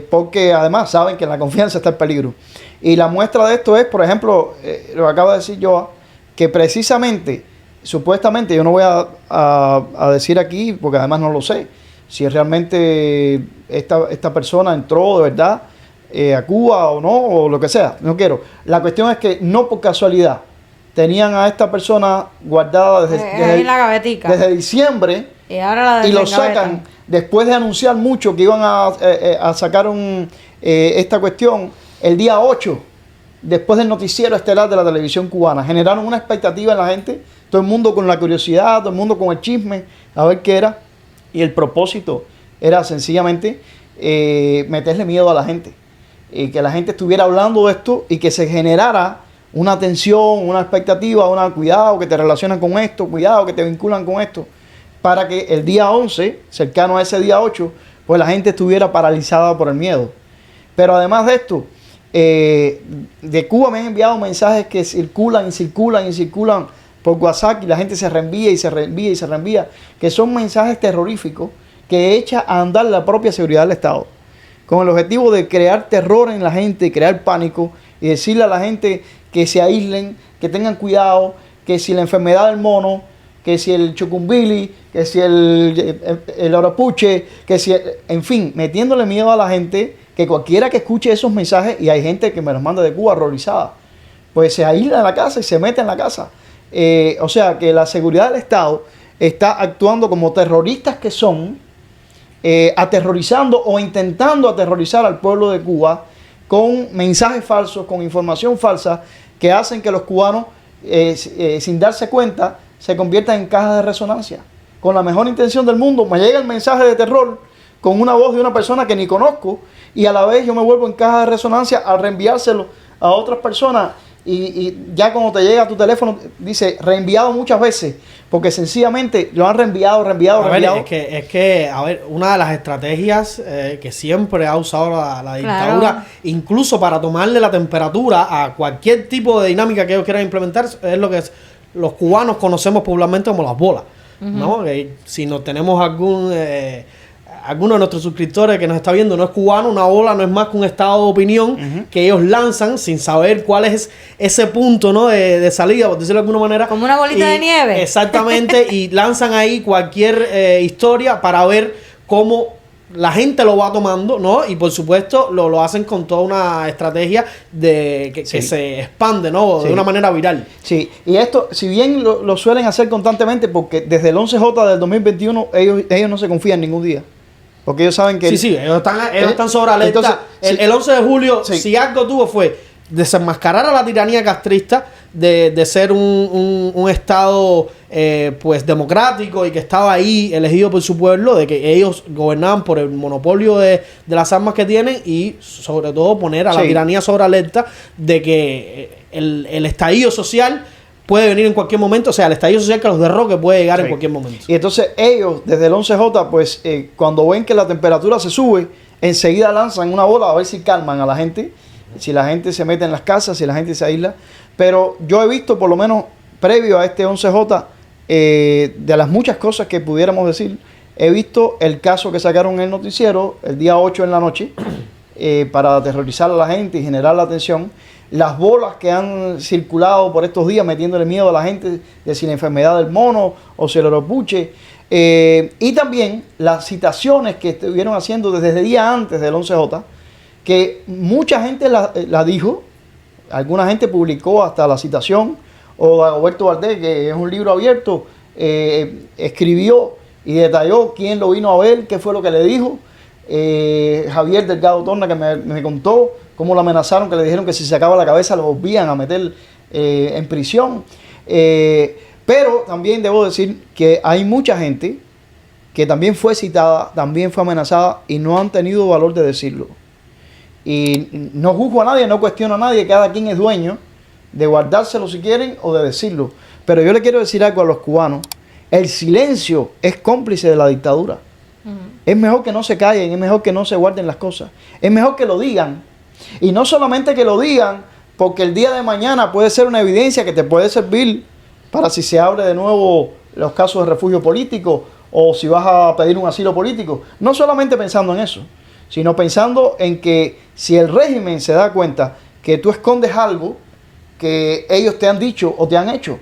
Porque además saben que en la confianza está el peligro. Y la muestra de esto es, por ejemplo, lo que acaba de decir Joa, que precisamente, supuestamente, yo no voy a decir aquí, porque además no lo sé, si realmente esta persona entró de verdad a Cuba o no, o lo que sea, no quiero. La cuestión es que no por casualidad tenían a esta persona guardada desde diciembre y lo sacan después de anunciar mucho que iban a sacar esta cuestión el día 8, después del noticiero estelar de la televisión cubana. Generaron una expectativa en la gente, todo el mundo con la curiosidad, todo el mundo con el chisme, a ver qué era. Y el propósito era sencillamente meterle miedo a la gente. Y que la gente estuviera hablando de esto y que se generara una tensión, una expectativa, cuidado que te relacionan con esto, cuidado que te vinculan con esto, para que el día 11, cercano a ese día 8, pues la gente estuviera paralizada por el miedo. Pero además de esto, de Cuba me han enviado mensajes que circulan por WhatsApp y la gente se reenvía y se reenvía y se reenvía, que son mensajes terroríficos que echa a andar la propia seguridad del Estado, con el objetivo de crear terror en la gente, crear pánico y decirle a la gente que se aíslen, que tengan cuidado, que si la enfermedad del mono, que si el chucumbili, que si el oropuche, que si, en fin, metiéndole miedo a la gente, que cualquiera que escuche esos mensajes, y hay gente que me los manda de Cuba horrorizada, pues se aísla en la casa y se mete en la casa. O sea que la seguridad del Estado está actuando como terroristas que son, aterrorizando o intentando aterrorizar al pueblo de Cuba con mensajes falsos, con información falsa, que hacen que los cubanos, sin darse cuenta, se conviertan en cajas de resonancia. Con la mejor intención del mundo, me llega el mensaje de terror con una voz de una persona que ni conozco, y a la vez yo me vuelvo en caja de resonancia al reenviárselo a otras personas. Y ya cuando te llega a tu teléfono dice reenviado muchas veces, porque sencillamente lo han reenviado. Es que, una de las estrategias que siempre ha usado la dictadura, incluso para tomarle la temperatura a cualquier tipo de dinámica que ellos quieran implementar, es lo que los cubanos conocemos popularmente como las bolas, ¿no? Si no tenemos alguno de nuestros suscriptores que nos está viendo no es cubano, una bola no es más que un estado de opinión que ellos lanzan sin saber cuál es ese punto, ¿no? de salida, por decirlo de alguna manera. Como una bolita de nieve. Exactamente, y lanzan ahí cualquier historia para ver cómo la gente lo va tomando, ¿no? Y por supuesto lo hacen con toda una estrategia que se expande, ¿no? De una manera viral. Sí, y esto, si bien lo suelen hacer constantemente, porque desde el 11J del 2021 ellos no se confían ningún día. Porque ellos saben que... ellos están sobre alerta. Entonces, el 11 de julio, si algo tuvo fue desenmascarar a la tiranía castrista de ser un Estado pues democrático y que estaba ahí elegido por su pueblo, de que ellos gobernaban por el monopolio de las armas que tienen, y sobre todo poner a la tiranía sobre alerta de que el estallido social puede venir en cualquier momento. O sea, el estallido social que los derroque puede llegar en cualquier momento. Y entonces ellos, desde el 11J, pues cuando ven que la temperatura se sube, enseguida lanzan una bola a ver si calman a la gente, si la gente se mete en las casas, si la gente se aísla. Pero yo he visto por lo menos previo a este 11J, de las muchas cosas que pudiéramos decir, he visto el caso que sacaron en el noticiero el día 8 en la noche para aterrorizar a la gente y generar la atención. Las bolas que han circulado por estos días metiéndole miedo a la gente de si la enfermedad del mono o si el oropuche. Y también las citaciones que estuvieron haciendo desde el día antes del 11J, que mucha gente la dijo, alguna gente publicó hasta la citación, o Dagoberto Valdés, que es un libro abierto, escribió y detalló quién lo vino a ver, qué fue lo que le dijo. Javier Delgado Torna, que me contó cómo lo amenazaron, que le dijeron que si sacaba la cabeza lo volvían a meter en prisión. Pero también debo decir que hay mucha gente que también fue citada, también fue amenazada y no han tenido valor de decirlo. Y no juzgo a nadie, no cuestiono a nadie, cada quien es dueño de guardárselo si quieren o de decirlo. Pero yo le quiero decir algo a los cubanos: el silencio es cómplice de la dictadura. Es mejor que no se callen, es mejor que no se guarden las cosas, es mejor que lo digan. Y no solamente que lo digan, porque el día de mañana puede ser una evidencia que te puede servir para si se abre de nuevo los casos de refugio político o si vas a pedir un asilo político. No solamente pensando en eso, sino pensando en que si el régimen se da cuenta que tú escondes algo que ellos te han dicho o te han hecho,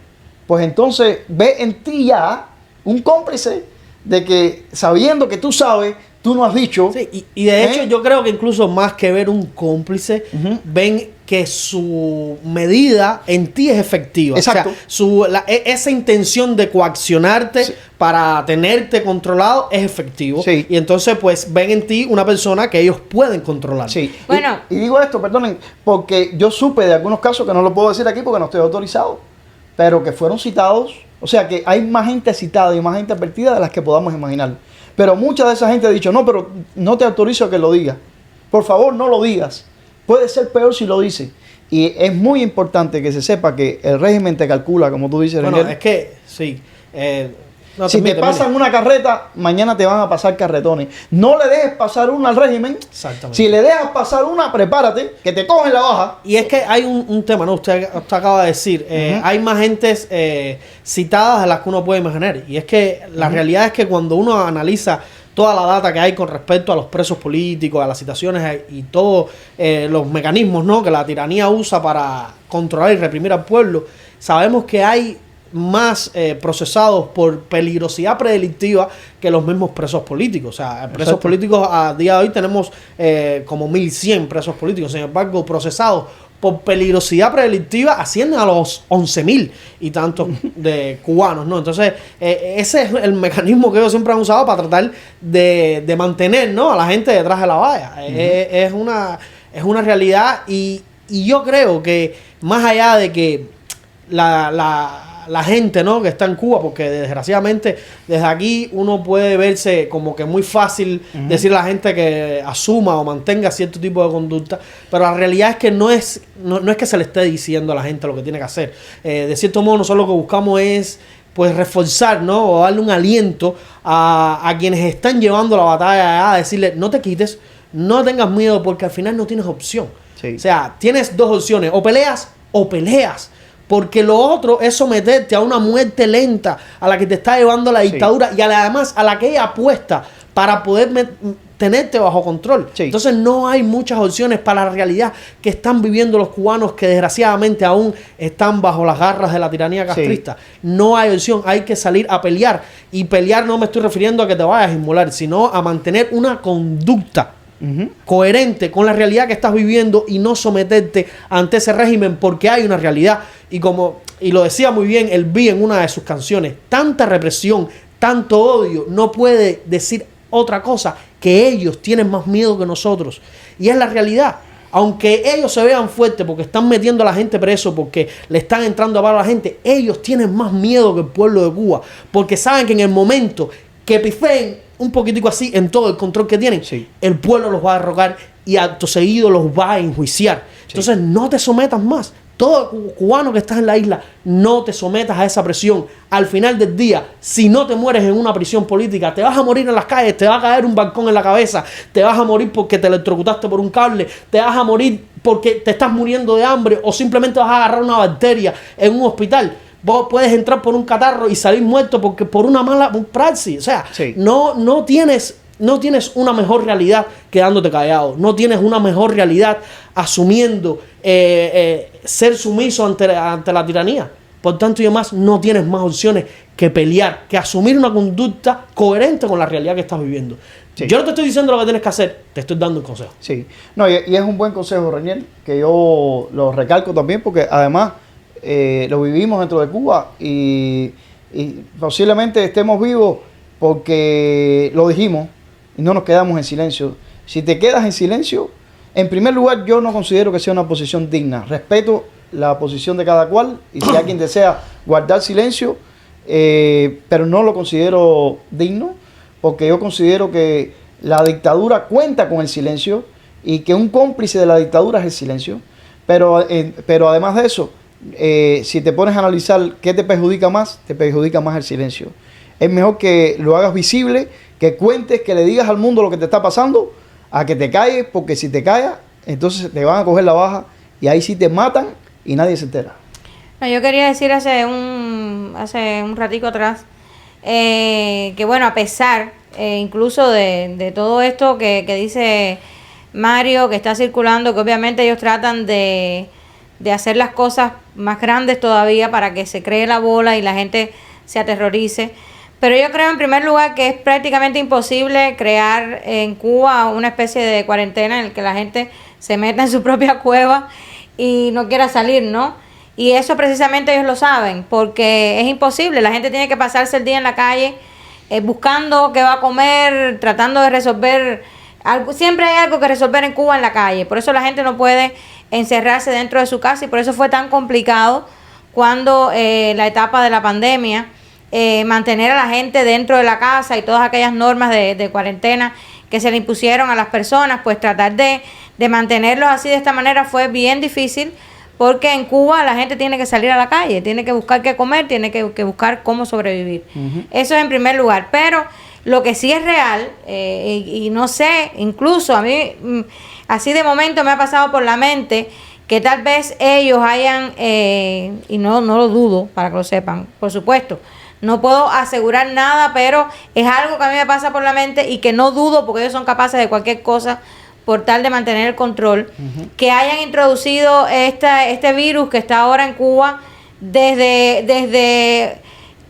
pues entonces ve en ti ya un cómplice de que, sabiendo que tú sabes, tú no has dicho. Sí, y de hecho yo creo que incluso más que ver un cómplice, ven que su medida en ti es efectiva. Exacto. O sea, esa intención de coaccionarte para tenerte controlado es efectivo. Sí. Y entonces pues ven en ti una persona que ellos pueden controlar. Sí. Bueno. Y digo esto, perdonen, porque yo supe de algunos casos que no lo puedo decir aquí porque no estoy autorizado, pero que fueron citados. O sea que hay más gente citada y más gente advertida de las que podamos imaginar. Pero mucha de esa gente ha dicho, no, pero no te autorizo a que lo digas. Por favor, no lo digas. Puede ser peor si lo dices. Y es muy importante que se sepa que el régimen te calcula, como tú dices, Bueno, Rengel. es que, sí. Si te pasan una carreta, mañana te van a pasar carretones. No le dejes pasar una al régimen. Exactamente. Si le dejas pasar una, prepárate, que te cogen la baja. Y es que hay un tema, ¿no? Usted acaba de decir, hay más gentes citadas de las que uno puede imaginar. Y es que la realidad es que cuando uno analiza toda la data que hay con respecto a los presos políticos, a las citaciones y todos los mecanismos, ¿no?, que la tiranía usa para controlar y reprimir al pueblo, sabemos que hay más procesados por peligrosidad predelictiva que los mismos presos políticos. O sea, presos Exacto. políticos a día de hoy tenemos como 1.100 presos políticos. Sin embargo, procesados por peligrosidad predelictiva ascienden a los 11.000 y tantos de cubanos, ¿no? Entonces, ese es el mecanismo que ellos siempre han usado para tratar de mantener, ¿no?, a la gente detrás de la valla. Es una realidad y yo creo que más allá de que la gente, ¿no?, que está en Cuba, porque desgraciadamente desde aquí uno puede verse como que muy fácil decir a la gente que asuma o mantenga cierto tipo de conducta, pero la realidad es que no es que se le esté diciendo a la gente lo que tiene que hacer. De cierto modo nosotros lo que buscamos es pues reforzar, ¿no?, o darle un aliento a quienes están llevando la batalla allá, a decirle: no te quites, no tengas miedo, porque al final no tienes opción. Sí. O sea, tienes dos opciones: o peleas. Porque lo otro es someterte a una muerte lenta a la que te está llevando la dictadura y además a la que ella apuesta para poder tenerte bajo control. Sí. Entonces no hay muchas opciones para la realidad que están viviendo los cubanos, que desgraciadamente aún están bajo las garras de la tiranía castrista. No hay opción, hay que salir a pelear. Y pelear no me estoy refiriendo a que te vayas a inmolar, sino a mantener una conducta coherente con la realidad que estás viviendo y no someterte ante ese régimen, porque hay una realidad. Y lo decía muy bien el B en una de sus canciones: tanta represión, tanto odio, no puede decir otra cosa que ellos tienen más miedo que nosotros. Y es la realidad. Aunque ellos se vean fuertes porque están metiendo a la gente preso, porque le están entrando a palo a la gente, ellos tienen más miedo que el pueblo de Cuba, porque saben que en el momento que pifeen un poquitico así en todo el control que tienen, el pueblo los va a derrocar y acto seguido los va a enjuiciar. Entonces no te sometas más. Todo cubano que estás en la isla, no te sometas a esa presión. Al final del día, si no te mueres en una prisión política, te vas a morir en las calles, te va a caer un balcón en la cabeza, te vas a morir porque te electrocutaste por un cable, te vas a morir porque te estás muriendo de hambre o simplemente vas a agarrar una bacteria en un hospital. vos puedes entrar por un catarro y salir muerto porque por una mala praxis. O sea, Sí. no tienes una mejor realidad quedándote callado. No tienes una mejor realidad asumiendo ser sumiso ante la tiranía. Por tanto, y además, no tienes más opciones que pelear, que asumir una conducta coherente con la realidad que estás viviendo. Sí. Yo no te estoy diciendo lo que tienes que hacer, te estoy dando un consejo. Sí, no, y es un buen consejo, Renier, que yo lo recalco también porque además lo vivimos dentro de Cuba y posiblemente estemos vivos porque lo dijimos y no nos quedamos en silencio. Si te quedas en silencio, en primer lugar yo no considero que sea una posición digna. Respeto la posición de cada cual y si alguien desea guardar silencio, pero no lo considero digno porque yo considero que la dictadura cuenta con el silencio y que un cómplice de la dictadura es el silencio. Pero además de eso, si te pones a analizar qué te perjudica más el silencio. Es mejor que lo hagas visible, que cuentes, que le digas al mundo lo que te está pasando, a que te calles, porque si te callas, entonces te van a coger la baja y ahí sí te matan y nadie se entera. No, yo quería decir hace un ratico atrás que bueno, a pesar incluso de todo esto que dice Mario, que está circulando, que obviamente ellos tratan de hacer las cosas más grandes todavía para que se cree la bola y la gente se aterrorice. Pero yo creo en primer lugar que es prácticamente imposible crear en Cuba una especie de cuarentena en el que la gente se meta en su propia cueva y no quiera salir, ¿no? Y eso precisamente ellos lo saben, porque es imposible. La gente tiene que pasarse el día en la calle buscando qué va a comer, tratando de resolver algo. Siempre hay algo que resolver en Cuba en la calle. Por eso la gente no puede encerrarse dentro de su casa y por eso fue tan complicado cuando la etapa de la pandemia, mantener a la gente dentro de la casa y todas aquellas normas de cuarentena que se le impusieron a las personas, pues tratar de mantenerlos así de esta manera fue bien difícil. Porque en Cuba la gente tiene que salir a la calle, tiene que buscar qué comer, tiene que buscar cómo sobrevivir. Uh-huh. Eso es en primer lugar. Pero lo que sí es real, y no sé, incluso a mí, así de momento me ha pasado por la mente que tal vez ellos hayan, y no lo dudo, para que lo sepan, por supuesto, no puedo asegurar nada, pero es algo que a mí me pasa por la mente y que no dudo porque ellos son capaces de cualquier cosa por tal de mantener el control, uh-huh, que hayan introducido este virus que está ahora en Cuba desde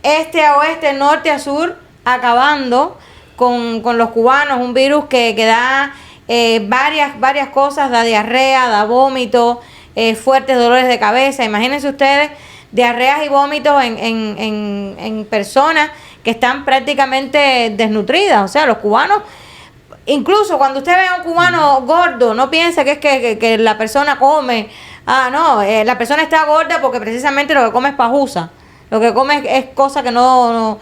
este a oeste, norte a sur, acabando con los cubanos, un virus que da varias cosas, da diarrea, da vómito, fuertes dolores de cabeza. Imagínense ustedes, diarreas y vómitos en personas que están prácticamente desnutridas. O sea, los cubanos, incluso cuando usted ve a un cubano gordo, no piensa que es que la persona come. La persona está gorda porque precisamente lo que come es pajusa. Lo que come es cosa que no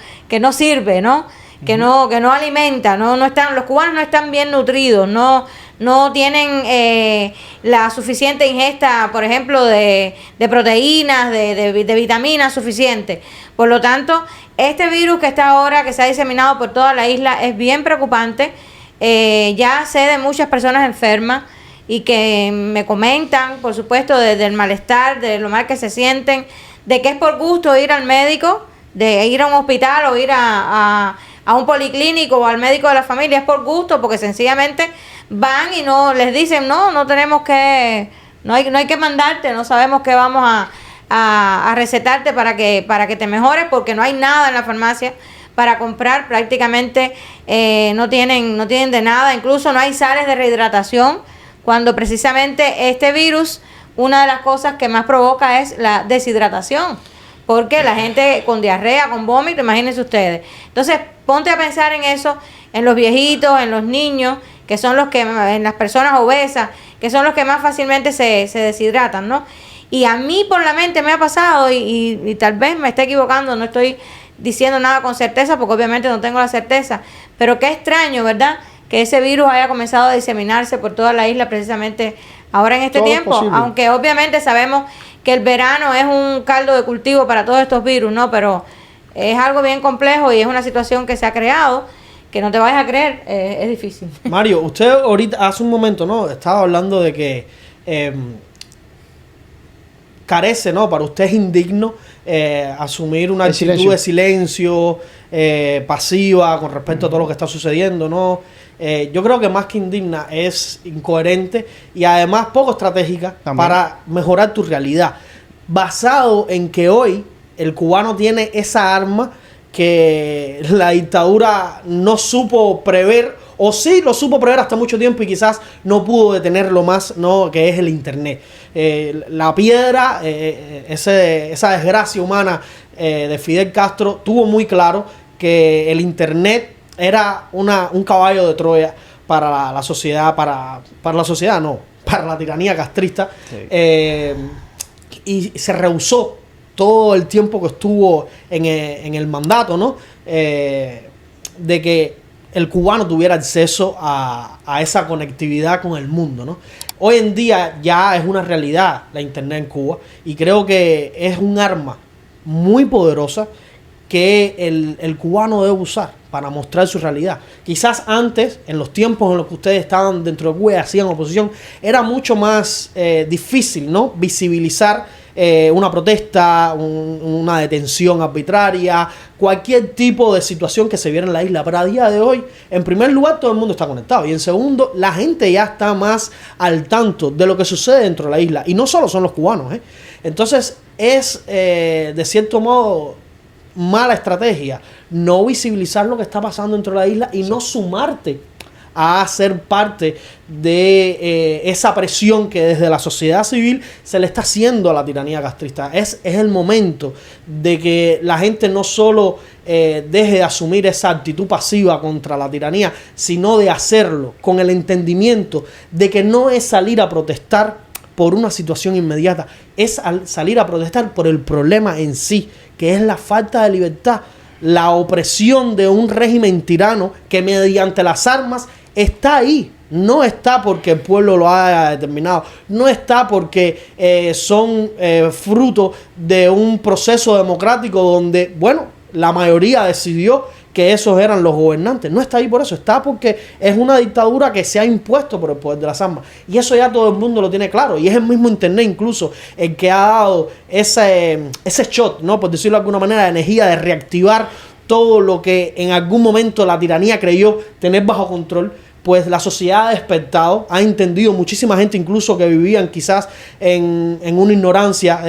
sirve, ¿no? Que no alimenta, no están, los cubanos no están bien nutridos, no tienen la suficiente ingesta, por ejemplo, de proteínas, de vitaminas suficientes. Por lo tanto, este virus que está ahora, que se ha diseminado por toda la isla, es bien preocupante. Ya sé de muchas personas enfermas y que me comentan, por supuesto, del malestar, de lo mal que se sienten, de que es por gusto ir al médico, de ir a un hospital o ir a un policlínico o al médico de la familia, es por gusto, porque sencillamente van y no les dicen, no tenemos que, no hay que mandarte, no sabemos qué vamos a recetarte para que te mejores, porque no hay nada en la farmacia para comprar, prácticamente no tienen de nada, incluso no hay sales de rehidratación, cuando precisamente este virus, una de las cosas que más provoca es la deshidratación, porque la gente con diarrea, con vómito, imagínense ustedes. Entonces, ponte a pensar en eso, en los viejitos, en los niños, que son los que, en las personas obesas, que son los que más fácilmente se deshidratan, ¿no? Y a mí por la mente me ha pasado, y tal vez me esté equivocando, no estoy diciendo nada con certeza, porque obviamente no tengo la certeza, pero qué extraño, ¿verdad?, que ese virus haya comenzado a diseminarse por toda la isla precisamente ahora en este todo tiempo, aunque obviamente sabemos que el verano es un caldo de cultivo para todos estos virus, ¿no? Pero es algo bien complejo y es una situación que se ha creado, que no te vayas a creer, es difícil. Mario, usted ahorita, hace un momento, ¿no?, estaba hablando de que carece, ¿no?, para usted es indigno asumir una actitud de silencio, pasiva con respecto a todo lo que está sucediendo, ¿no? Yo creo que más que indigna es incoherente y además poco estratégica para mejorar tu realidad. Basado en que hoy el cubano tiene esa arma que la dictadura no supo prever, o sí lo supo prever hasta mucho tiempo y quizás no pudo detenerlo más, ¿no? Que es el internet. La piedra, esa desgracia humana de Fidel Castro tuvo muy claro que el internet era un caballo de Troya para la sociedad, para la sociedad no, para la tiranía castrista. Sí. Y se rehusó todo el tiempo que estuvo en el mandato, ¿no? De que el cubano tuviera acceso a esa conectividad con el mundo, ¿no? Hoy en día ya es una realidad la internet en Cuba y creo que es un arma muy poderosa que el cubano debe usar para mostrar su realidad. Quizás antes, en los tiempos en los que ustedes estaban dentro de Cuba y hacían oposición, era mucho más difícil, ¿no? Visibilizar una protesta, una detención arbitraria, cualquier tipo de situación que se viera en la isla. Pero a día de hoy, en primer lugar, todo el mundo está conectado. Y en segundo, la gente ya está más al tanto de lo que sucede dentro de la isla. Y no solo son los cubanos, ¿eh? Entonces, es de cierto modo mala estrategia no visibilizar lo que está pasando dentro de la isla y no sumarte a ser parte de esa presión que desde la sociedad civil se le está haciendo a la tiranía castrista. Es el momento de que la gente no solo deje de asumir esa actitud pasiva contra la tiranía, sino de hacerlo con el entendimiento de que no es salir a protestar por una situación inmediata, es salir a protestar por el problema en sí, que es la falta de libertad, la opresión de un régimen tirano que mediante las armas está ahí. No está porque el pueblo lo haya determinado, no está porque son fruto de un proceso democrático donde, bueno, la mayoría decidió que esos eran los gobernantes. No está ahí por eso, está porque es una dictadura que se ha impuesto por el poder de las armas. Y eso ya todo el mundo lo tiene claro. Y es el mismo internet incluso el que ha dado ese shot, ¿no? Por decirlo de alguna manera, de energía, de reactivar todo lo que en algún momento la tiranía creyó tener bajo control. Pues la sociedad ha despertado, ha entendido, muchísima gente incluso que vivían quizás en una ignorancia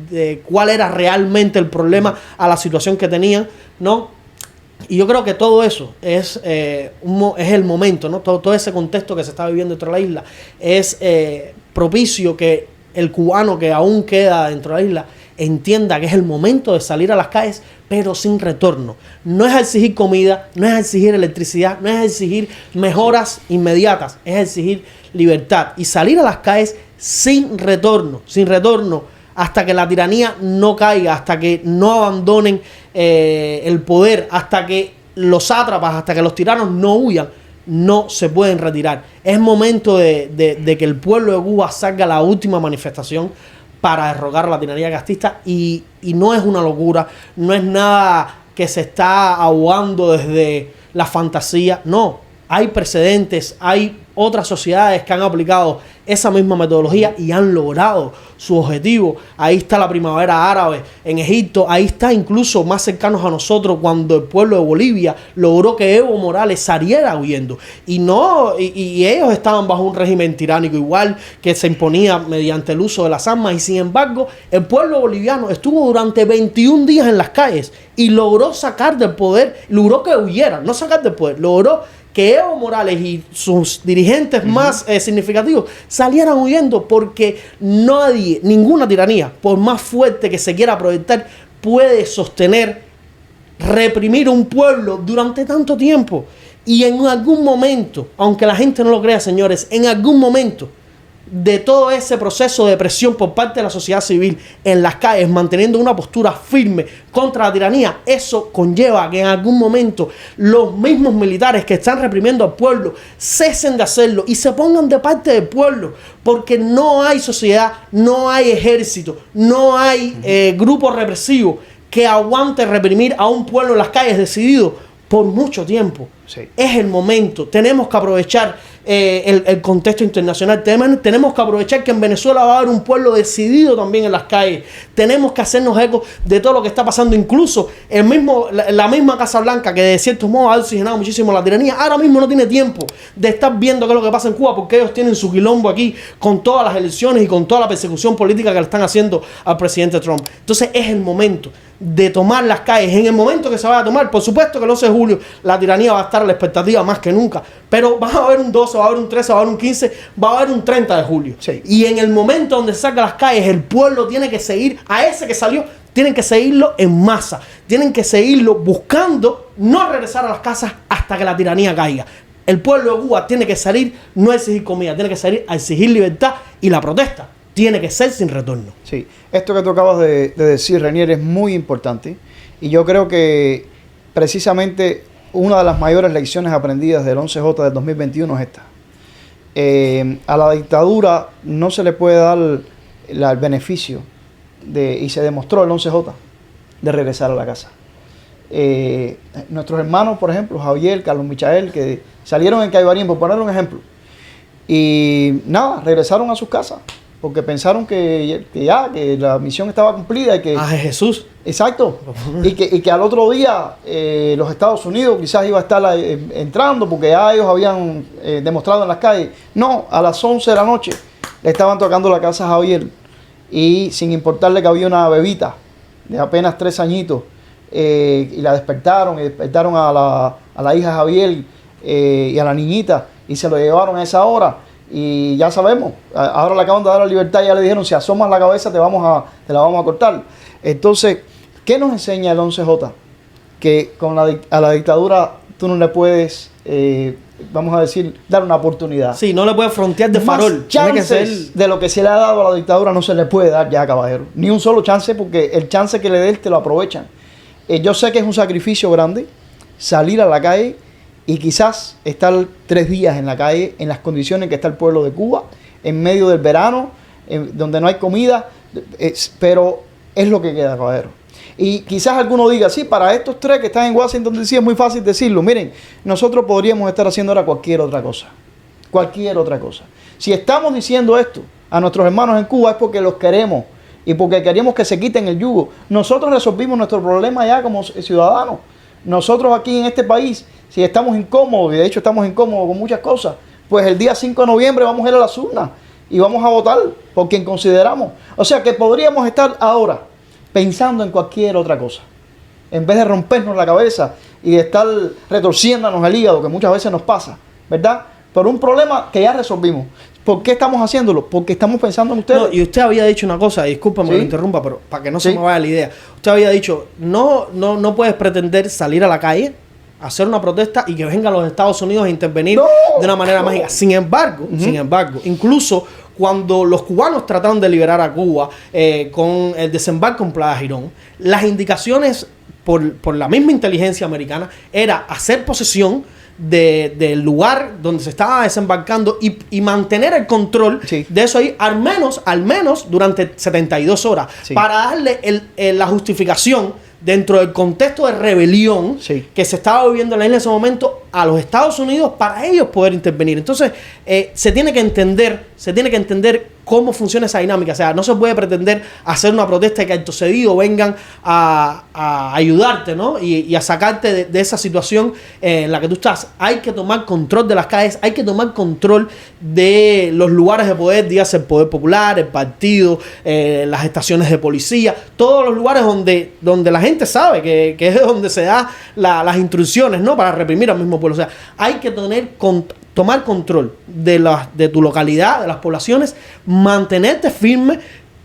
de cuál era realmente el problema a la situación que tenían, ¿no? Y yo creo que todo eso es el momento, ¿no? Todo ese contexto que se está viviendo dentro de la isla es propicio que el cubano que aún queda dentro de la isla entienda que es el momento de salir a las calles, pero sin retorno. No es exigir comida, no es exigir electricidad, no es exigir mejoras inmediatas, es exigir libertad. Y salir a las calles sin retorno hasta que la tiranía no caiga, hasta que no abandonen el poder, hasta que los sátrapas, hasta que los tiranos no huyan, no se pueden retirar. Es momento de que el pueblo de Cuba salga a la última manifestación para derrocar a la tiranía castrista y no es una locura, no es nada que se está ahogando desde la fantasía, no, hay precedentes, hay otras sociedades que han aplicado esa misma metodología y han logrado su objetivo. Ahí está la primavera árabe en Egipto, ahí está incluso más cercanos a nosotros cuando el pueblo de Bolivia logró que Evo Morales saliera huyendo. Y ellos estaban bajo un régimen tiránico igual que se imponía mediante el uso de las armas y sin embargo el pueblo boliviano estuvo durante 21 días en las calles y logró sacar del poder, logró que huyeran, no sacar del poder, logró que Evo Morales y sus dirigentes más significativos salieran huyendo porque nadie, ninguna tiranía, por más fuerte que se quiera proyectar, puede sostener, reprimir un pueblo durante tanto tiempo. Y en algún momento, aunque la gente no lo crea, señores, en algún momento de todo ese proceso de presión por parte de la sociedad civil en las calles, manteniendo una postura firme contra la tiranía, eso conlleva que en algún momento los mismos militares que están reprimiendo al pueblo cesen de hacerlo y se pongan de parte del pueblo, porque no hay sociedad, no hay ejército, no hay grupo represivo que aguante reprimir a un pueblo en las calles decidido por mucho tiempo. Sí. Es el momento, tenemos que aprovechar el contexto internacional. Tenemos que aprovechar que en Venezuela va a haber un pueblo decidido también en las calles. Tenemos que hacernos eco de todo lo que está pasando. Incluso la misma Casa Blanca, que de cierto modo ha oxigenado muchísimo la tiranía, ahora mismo no tiene tiempo de estar viendo qué es lo que pasa en Cuba, porque ellos tienen su quilombo aquí con todas las elecciones y con toda la persecución política que le están haciendo al presidente Trump. Entonces es el momento de tomar las calles. En el momento que se vaya a tomar, por supuesto que el 11 de julio la tiranía va a estar a la expectativa más que nunca, pero va a haber un 12, va a haber un 13, va a haber un 15, va a haber un 30 de julio. Sí. Y en el momento donde se saca las calles, el pueblo tiene que seguir a ese que salió, tienen que seguirlo en masa, tienen que seguirlo buscando no regresar a las casas hasta que la tiranía caiga. El pueblo de Cuba tiene que salir no a exigir comida, tiene que salir a exigir libertad, y la protesta tiene que ser sin retorno. Sí, esto que tú acabas de decir, Renier, es muy importante, y yo creo que precisamente una de las mayores lecciones aprendidas del 11J del 2021 es esta. A la dictadura no se le puede dar el beneficio y se demostró el 11J, de regresar a la casa. Nuestros hermanos, por ejemplo, Javier, Carlos Michael, que salieron en Caibarín, por poner un ejemplo, y nada, regresaron a sus casas, porque pensaron que la misión estaba cumplida y que... Jesús. Exacto. y que al otro día los Estados Unidos quizás iba a estar entrando, porque ya ellos habían demostrado en las calles. No, a las 11 de la noche le estaban tocando la casa a Javier, y sin importarle que había una bebita de apenas 3 añitos, y la despertaron, a la hija de Javier y a la niñita, y se lo llevaron a esa hora. Y ya sabemos, ahora le acaban de dar la libertad y ya le dijeron, si asomas la cabeza te la vamos a cortar. Entonces, ¿qué nos enseña el 11J? Que a la dictadura tú no le puedes, vamos a decir, dar una oportunidad. Sí, no le puedes frontear de Más farol. chances de lo que se le ha dado a la dictadura no se le puede dar ya, caballero. Ni un solo chance, porque el chance que le dé te lo aprovechan. Yo sé que es un sacrificio grande salir a la calle y quizás estar 3 días en la calle en las condiciones en que está el pueblo de Cuba, en medio del verano, donde no hay comida, pero es lo que queda, caballero. Y quizás alguno diga, sí, para estos 3 que están en Washington DC es muy fácil decirlo. Miren, nosotros podríamos estar haciendo ahora cualquier otra cosa. Cualquier otra cosa. Si estamos diciendo esto a nuestros hermanos en Cuba es porque los queremos y porque queremos que se quiten el yugo. Nosotros resolvimos nuestro problema ya como ciudadanos. Nosotros aquí en este país, si estamos incómodos, y de hecho estamos incómodos con muchas cosas, pues el día 5 de noviembre vamos a ir a las urnas y vamos a votar por quien consideramos. O sea que podríamos estar ahora pensando en cualquier otra cosa, en vez de rompernos la cabeza y de estar retorciéndonos el hígado, que muchas veces nos pasa, ¿verdad? Por un problema que ya resolvimos. ¿Por qué estamos haciéndolo? Porque estamos pensando en ustedes. No, y usted había dicho una cosa, discúlpame que lo interrumpa, pero para que no se me vaya la idea. Usted había dicho, no puedes pretender salir a la calle, hacer una protesta y que vengan los Estados Unidos a intervenir de una manera mágica. Sin embargo, incluso cuando los cubanos trataron de liberar a Cuba con el desembarco en Playa Girón, las indicaciones por la misma inteligencia americana era hacer posesión del lugar donde se estaba desembarcando y mantener el control de eso ahí al menos durante 72 horas para darle la justificación dentro del contexto de rebelión que se estaba viviendo en la isla en ese momento a los Estados Unidos para ellos poder intervenir. Entonces se tiene que entender cómo funciona esa dinámica. O sea, no se puede pretender hacer una protesta y que acto seguido vengan a ayudarte, ¿no? Y a sacarte de esa situación en la que tú estás. Hay que tomar control de las calles, hay que tomar control de los lugares de poder, dígase el Poder Popular, el partido, las estaciones de policía, todos los lugares donde la gente sabe que es donde se da las instrucciones, ¿no? Para reprimir al mismo pueblo. O sea, hay que tomar control de tu localidad, de las poblaciones, mantenerte firme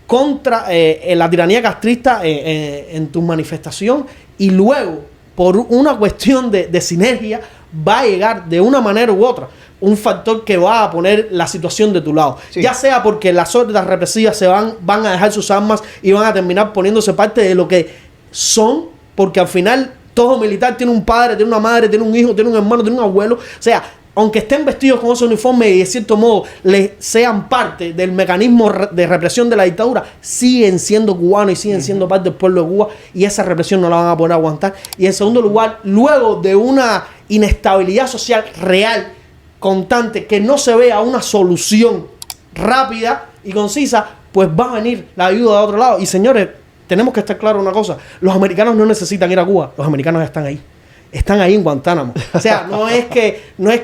contra la tiranía castrista en tu manifestación, y luego, por una cuestión de sinergia, va a llegar de una manera u otra un factor que va a poner la situación de tu lado. Ya sea porque las órdenes represivas van a dejar sus armas y van a terminar poniéndose parte de lo que son, porque al final todo militar tiene un padre, tiene una madre, tiene un hijo, tiene un hermano, tiene un abuelo. O sea, aunque estén vestidos con ese uniforme y de cierto modo sean parte del mecanismo de represión de la dictadura, siguen siendo cubanos y siguen siendo parte del pueblo de Cuba, y esa represión no la van a poder aguantar. Y en segundo lugar, luego de una inestabilidad social real, constante, que no se vea una solución rápida y concisa, pues va a venir la ayuda de otro lado. Y señores, tenemos que estar claros una cosa: los americanos no necesitan ir a Cuba, los americanos ya están ahí. Están ahí en Guantánamo. O sea, no es que hay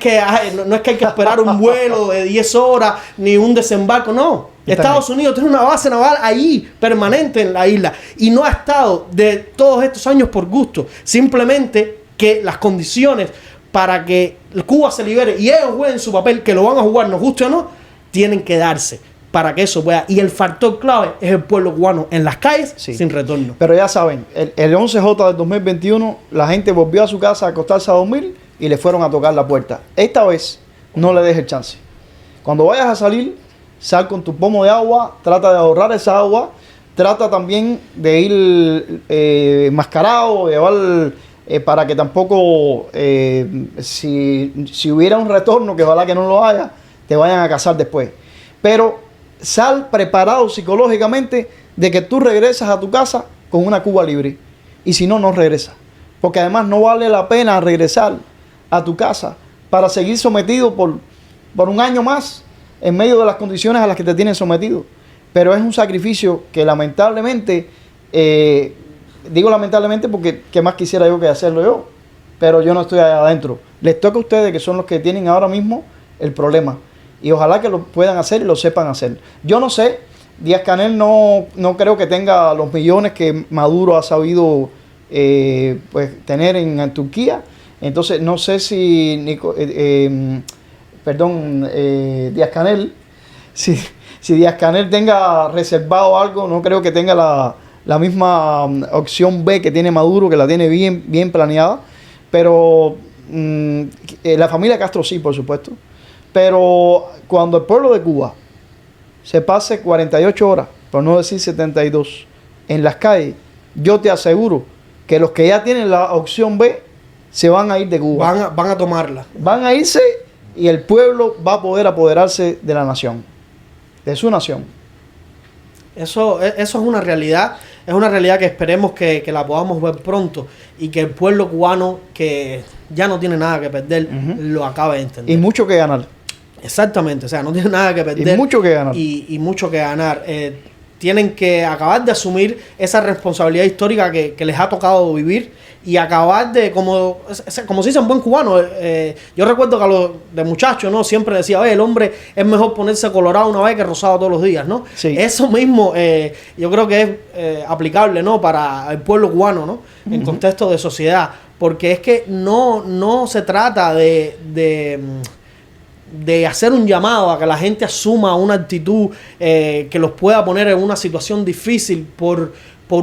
que esperar un vuelo de 10 horas ni un desembarco, no. Estados Unidos tiene una base naval ahí, permanente en la isla, y no ha estado de todos estos años por gusto. Simplemente que las condiciones para que Cuba se libere y ellos jueguen su papel, que lo van a jugar, nos guste o no, tienen que darse para que eso pueda. Y el factor clave es el pueblo cubano en las calles, sin retorno. Pero ya saben, el 11J del 2021, la gente volvió a su casa a acostarse a dormir y le fueron a tocar la puerta. Esta vez no le dejes chance. Cuando vayas a salir, sal con tu pomo de agua, trata de ahorrar esa agua, trata también de ir enmascarado, llevar para que tampoco, si hubiera un retorno, que ojalá que no lo haya, te vayan a cazar después. Pero sal preparado psicológicamente de que tú regresas a tu casa con una Cuba libre. Y si no, no regresas. Porque además no vale la pena regresar a tu casa para seguir sometido por un año más en medio de las condiciones a las que te tienen sometido. Pero es un sacrificio que lamentablemente, digo lamentablemente porque qué más quisiera yo que hacerlo yo, pero yo no estoy allá adentro. Les toca a ustedes, que son los que tienen ahora mismo el problema. Y ojalá que lo puedan hacer y lo sepan hacer. Yo no sé, Díaz-Canel no creo que tenga los millones que Maduro ha sabido pues tener en Turquía. Entonces no sé si Díaz-Canel, si Díaz-Canel tenga reservado algo, no creo que tenga la misma opción B que tiene Maduro, que la tiene bien planeada. Pero la familia Castro sí, por supuesto. Pero cuando el pueblo de Cuba se pase 48 horas, por no decir 72, en las calles, yo te aseguro que los que ya tienen la opción B se van a ir de Cuba. Van a tomarla. Van a irse y el pueblo va a poder apoderarse de la nación, de su nación. Eso es una realidad. Es una realidad que esperemos que la podamos ver pronto y que el pueblo cubano, que ya no tiene nada que perder, lo acabe de entender. Y mucho que ganar. Exactamente, o sea, no tiene nada que perder. Y mucho que ganar. Y mucho que ganar. Tienen que acabar de asumir esa responsabilidad histórica que les ha tocado vivir y acabar de, como se dice en buen cubano, yo recuerdo que de muchachos, ¿no? Siempre decía, oye, el hombre es mejor ponerse colorado una vez que rosado todos los días, ¿no? Sí. Eso mismo yo creo que es aplicable, ¿no? Para el pueblo cubano, ¿no? En contexto de sociedad, porque es que no se trata de hacer un llamado a que la gente asuma una actitud que los pueda poner en una situación difícil por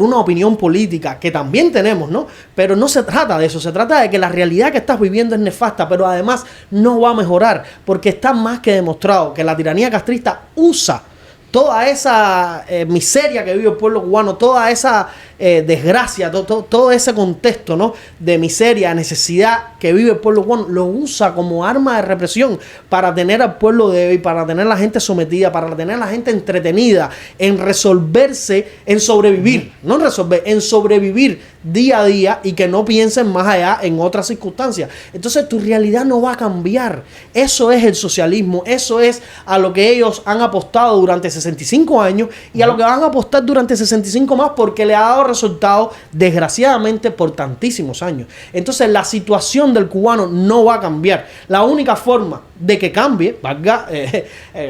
una opinión política, que también tenemos, ¿no? Pero no se trata de eso, se trata de que la realidad que estás viviendo es nefasta, pero además no va a mejorar, porque está más que demostrado que la tiranía castrista usa toda esa miseria que vive el pueblo cubano, toda esa desgracia, todo ese contexto, ¿no? De miseria, necesidad que vive el pueblo cubano, lo usa como arma de represión para tener al pueblo débil, para tener a la gente sometida, para tener a la gente entretenida en resolverse, en sobrevivir, no en resolver, en sobrevivir día a día y que no piensen más allá en otras circunstancias. Entonces tu realidad no va a cambiar. Eso es el socialismo, eso es a lo que ellos han apostado durante 65 años y a lo que van a apostar durante 65 más, porque le ha dado resultados desgraciadamente por tantísimos años. Entonces la situación del cubano no va a cambiar. La única forma de que cambie, valga,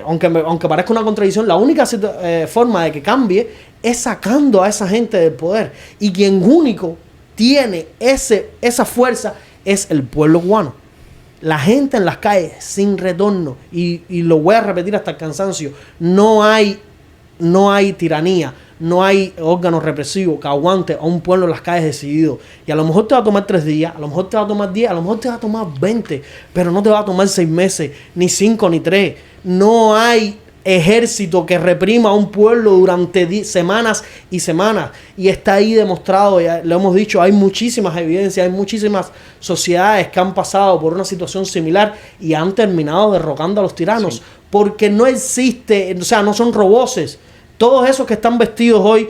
aunque parezca una contradicción, la única forma de que cambie es sacando a esa gente del poder, y quien único tiene esa fuerza es el pueblo cubano. La gente en las calles sin retorno, y lo voy a repetir hasta el cansancio, no hay tiranía, no hay órgano represivo que aguante a un pueblo en las calles decidido. Y a lo mejor te va a tomar 3 días, a lo mejor te va a tomar 10, a lo mejor te va a tomar 20, pero no te va a tomar 6 meses, ni 5, ni 3. No hay ejército que reprima a un pueblo durante semanas y semanas, y está ahí demostrado, ya lo hemos dicho, hay muchísimas evidencias, hay muchísimas sociedades que han pasado por una situación similar y han terminado derrocando a los tiranos, sí, porque no existe, o sea, no son roboces Todos esos que están vestidos hoy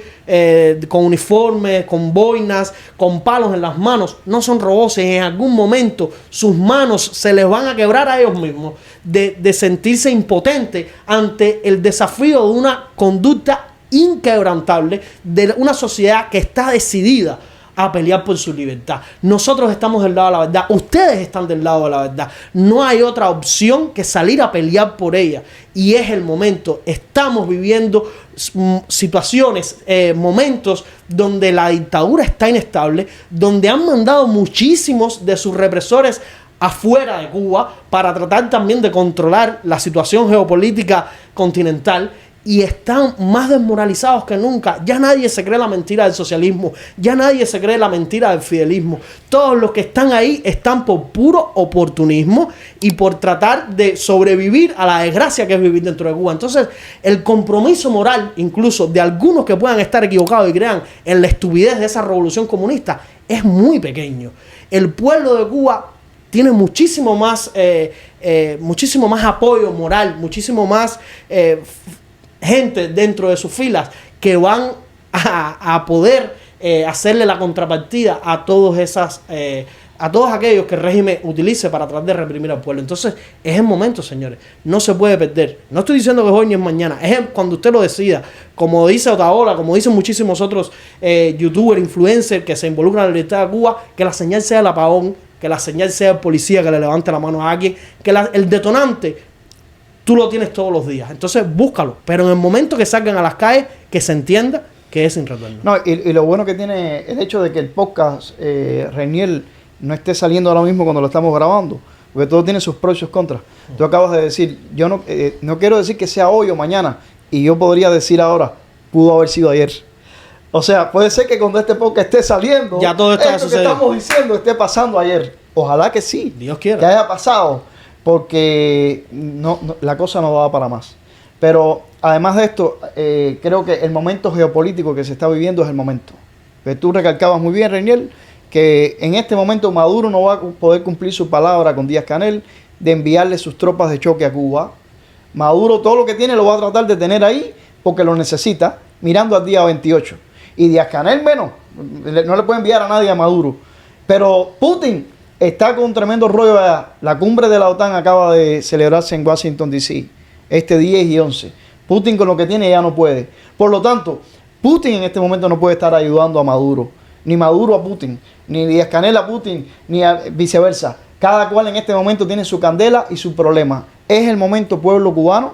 con uniformes, con boinas, con palos en las manos, no son robots. En algún momento sus manos se les van a quebrar a ellos mismos de sentirse impotentes ante el desafío de una conducta inquebrantable de una sociedad que está decidida a pelear por su libertad. Nosotros estamos del lado de la verdad, ustedes están del lado de la verdad. No hay otra opción que salir a pelear por ella. Y es el momento. Estamos viviendo situaciones, momentos donde la dictadura está inestable, donde han mandado muchísimos de sus represores afuera de Cuba para tratar también de controlar la situación geopolítica continental. Y están más desmoralizados que nunca. Ya nadie se cree la mentira del socialismo. Ya nadie se cree la mentira del fidelismo. Todos los que están ahí están por puro oportunismo y por tratar de sobrevivir a la desgracia que es vivir dentro de Cuba. Entonces, el compromiso moral, incluso de algunos que puedan estar equivocados y crean en la estupidez de esa revolución comunista, es muy pequeño. El pueblo de Cuba tiene muchísimo más apoyo moral, muchísimo más gente dentro de sus filas que van a poder hacerle la contrapartida a todos aquellos que el régimen utilice para tratar de reprimir al pueblo. Entonces es el momento, señores, no se puede perder. No estoy diciendo que es hoy ni es mañana, es cuando usted lo decida, como dice Otaola, como dicen muchísimos otros youtubers, influencers que se involucran en la libertad de Cuba, que la señal sea el apagón, que la señal sea el policía que le levante la mano a alguien, que el detonante tú lo tienes todos los días. Entonces, búscalo. Pero en el momento que salgan a las calles, que se entienda que es sin retorno. No, y lo bueno que tiene el hecho de que el podcast, Reinier, no esté saliendo ahora mismo cuando lo estamos grabando. Porque todo tiene sus pros y sus contras. Tú acabas de decir, yo no quiero decir que sea hoy o mañana. Y yo podría decir ahora, pudo haber sido ayer. O sea, puede ser que cuando este podcast esté saliendo, ya todo esto que estamos diciendo esté pasando ayer. Ojalá que sí. Dios quiera. Que haya pasado. Porque la cosa no va para más. Pero además de esto, creo que el momento geopolítico que se está viviendo es el momento. Que tú recalcabas muy bien, Reinier, que en este momento Maduro no va a poder cumplir su palabra con Díaz-Canel de enviarle sus tropas de choque a Cuba. Maduro todo lo que tiene lo va a tratar de tener ahí porque lo necesita, mirando al día 28. Y Díaz-Canel menos, no le puede enviar a nadie a Maduro. Pero Putin está con un tremendo rollo allá. La cumbre de la OTAN acaba de celebrarse en Washington, D.C. este 10 y 11. Putin con lo que tiene ya no puede. Por lo tanto, Putin en este momento no puede estar ayudando a Maduro. Ni Maduro a Putin. Ni Díaz-Canel a Putin. Ni viceversa. Cada cual en este momento tiene su candela y su problema. Es el momento, pueblo cubano,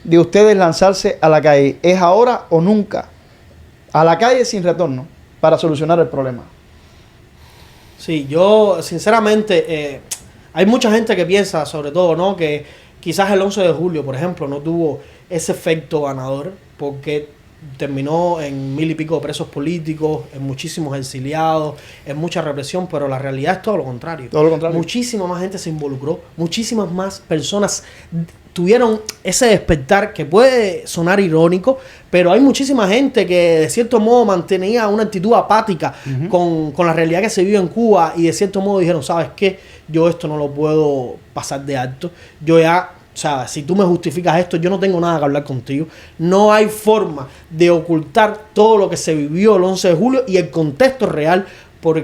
de ustedes lanzarse a la calle. Es ahora o nunca. A la calle sin retorno para solucionar el problema. Sí, yo sinceramente, hay mucha gente que piensa sobre todo, ¿no?, que quizás el 11 de julio, por ejemplo, no tuvo ese efecto ganador porque terminó en 1000 y pico de presos políticos, en muchísimos exiliados, en mucha represión, pero la realidad es todo lo contrario. Todo lo contrario. Muchísima más gente se involucró, muchísimas más personas tuvieron ese despertar que puede sonar irónico, pero hay muchísima gente que de cierto modo mantenía una actitud apática con la realidad que se vive en Cuba y de cierto modo dijeron, ¿sabes qué? Yo esto no lo puedo pasar de alto. Yo ya, o sea, si tú me justificas esto, yo no tengo nada que hablar contigo. No hay forma de ocultar todo lo que se vivió el 11 de julio y el contexto real por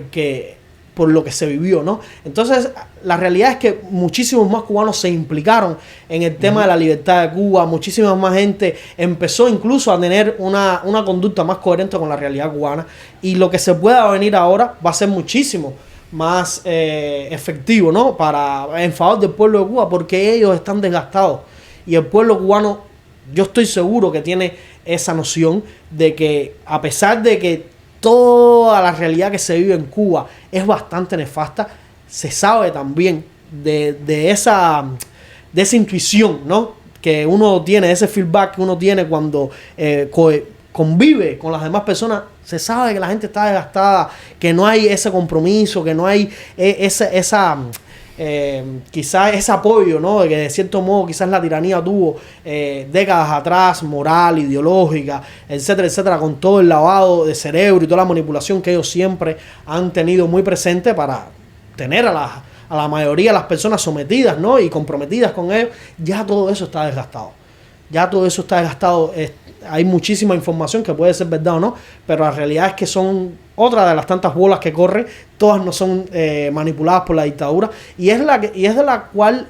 lo que se vivió, ¿no? Entonces, la realidad es que muchísimos más cubanos se implicaron en el tema de la libertad de Cuba, muchísima más gente empezó incluso a tener una conducta más coherente con la realidad cubana y lo que se pueda venir ahora va a ser muchísimo más efectivo, ¿no?, en favor del pueblo de Cuba, porque ellos están desgastados y el pueblo cubano, yo estoy seguro que tiene esa noción de que a pesar de que toda la realidad que se vive en Cuba es bastante nefasta, se sabe también de esa intuición, ¿no?, que uno tiene, ese feedback que uno tiene cuando convive con las demás personas. Se sabe que la gente está desgastada, que no hay ese compromiso, que no hay quizás ese apoyo, ¿no?, que de cierto modo quizás la tiranía tuvo décadas atrás, moral, ideológica, etcétera, etcétera, con todo el lavado de cerebro y toda la manipulación que ellos siempre han tenido muy presente para tener a la mayoría de las personas sometidas, ¿no?, y comprometidas con ellos. Ya todo eso está desgastado. Ya todo eso está desgastado. hay muchísima información que puede ser verdad o no, pero la realidad es que son otra de las tantas bolas que corren, todas no son manipuladas por la dictadura, y es de la cual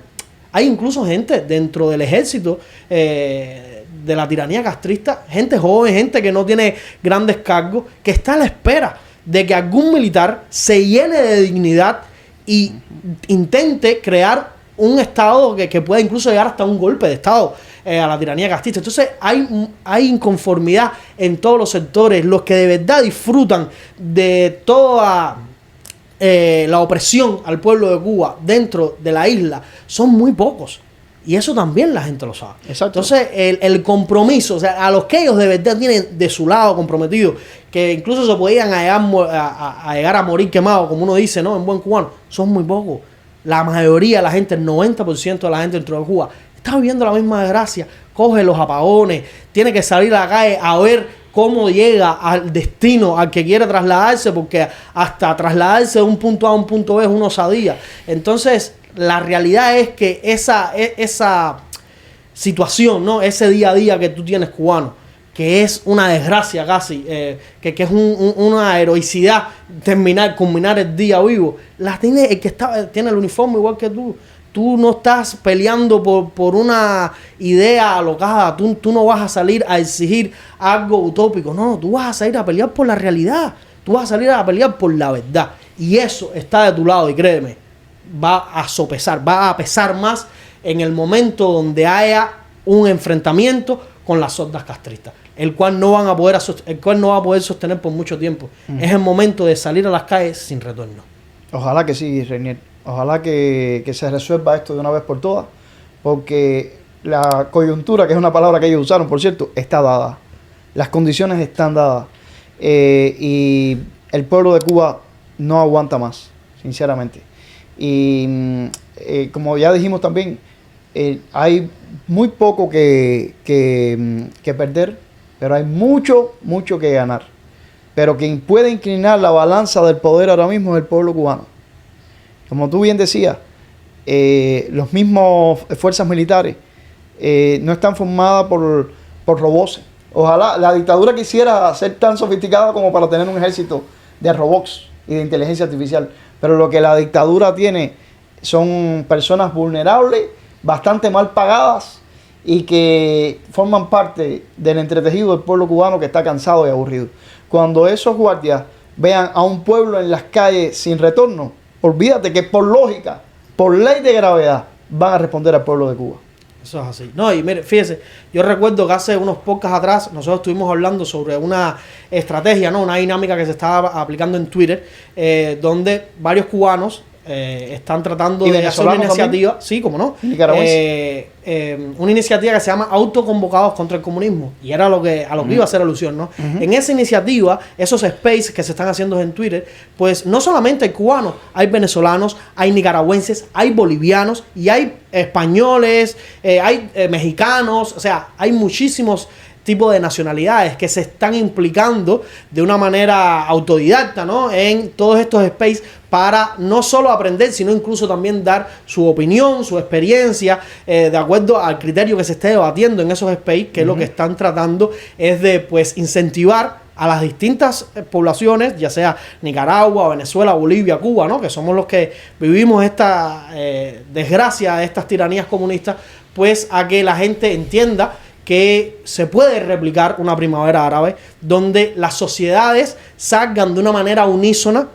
hay incluso gente dentro del ejército de la tiranía castrista, gente joven, gente que no tiene grandes cargos, que está a la espera de que algún militar se llene de dignidad y intente crear un Estado que pueda incluso llegar hasta un golpe de Estado a la tiranía castrista. Entonces hay inconformidad en todos los sectores. Los que de verdad disfrutan de toda la opresión al pueblo de Cuba dentro de la isla son muy pocos. Y eso también la gente lo sabe. Exacto. Entonces, el compromiso, o sea, a los que ellos de verdad tienen de su lado comprometido, que incluso se podían llegar a morir quemados, como uno dice, ¿no? En buen cubano, son muy pocos. La mayoría de la gente, el 90% de la gente dentro de Cuba, está viviendo la misma desgracia. Coge los apagones, tiene que salir a la calle a ver cómo llega al destino al que quiere trasladarse, porque hasta trasladarse de un punto A a un punto B es una osadía. Entonces, la realidad es que esa situación, ¿no? Ese día a día que tú tienes cubano, que es una desgracia casi, que es una heroicidad culminar el día vivo, la tiene el que tiene el uniforme igual que tú. Tú no estás peleando por una idea alocada, tú no vas a salir a exigir algo utópico, no, tú vas a salir a pelear por la realidad, tú vas a salir a pelear por la verdad, y eso está de tu lado, y créeme, va a sopesar, va a pesar más en el momento donde haya un enfrentamiento con las hordas castristas, el cual no va a poder sostener por mucho tiempo. Es el momento de salir a las calles sin retorno. Ojalá que sí, Reinier. Ojalá que se resuelva esto de una vez por todas, porque la coyuntura, que es una palabra que ellos usaron, por cierto, está dada. Las condiciones están dadas. Y el pueblo de Cuba no aguanta más, sinceramente. Y como ya dijimos también, hay muy poco que perder, pero hay mucho que ganar. Pero quien puede inclinar la balanza del poder ahora mismo es el pueblo cubano. Como tú bien decías, los mismos fuerzas militares no están formadas por robots. Ojalá la dictadura quisiera ser tan sofisticada como para tener un ejército de robots y de inteligencia artificial. Pero lo que la dictadura tiene son personas vulnerables, bastante mal pagadas y que forman parte del entretejido del pueblo cubano que está cansado y aburrido. Cuando esos guardias vean a un pueblo en las calles sin retorno, olvídate que por lógica, por ley de gravedad, van a responder al pueblo de Cuba. Eso es así. No, y mire, fíjese, yo recuerdo que hace unos podcasts atrás nosotros estuvimos hablando sobre una estrategia, ¿no? Una dinámica que se estaba aplicando en Twitter, donde varios cubanos están tratando de hacer una iniciativa, también. Sí, como no, una iniciativa que se llama Autoconvocados contra el Comunismo, y era a lo que iba a hacer alusión, ¿no? En esa iniciativa, esos spaces que se están haciendo en Twitter, pues no solamente hay cubanos, hay venezolanos, hay nicaragüenses, hay bolivianos y hay españoles, hay mexicanos, o sea, hay muchísimos tipos de nacionalidades que se están implicando de una manera autodidacta, ¿no? En todos estos spaces para no solo aprender, sino incluso también dar su opinión, su experiencia, de acuerdo al criterio que se esté debatiendo en esos spaces, que es lo que están tratando es de, pues, incentivar a las distintas poblaciones, ya sea Nicaragua, Venezuela, Bolivia, Cuba, ¿no? Que somos los que vivimos esta desgracia de estas tiranías comunistas, pues a que la gente entienda que se puede replicar una primavera árabe donde las sociedades salgan de una manera unísona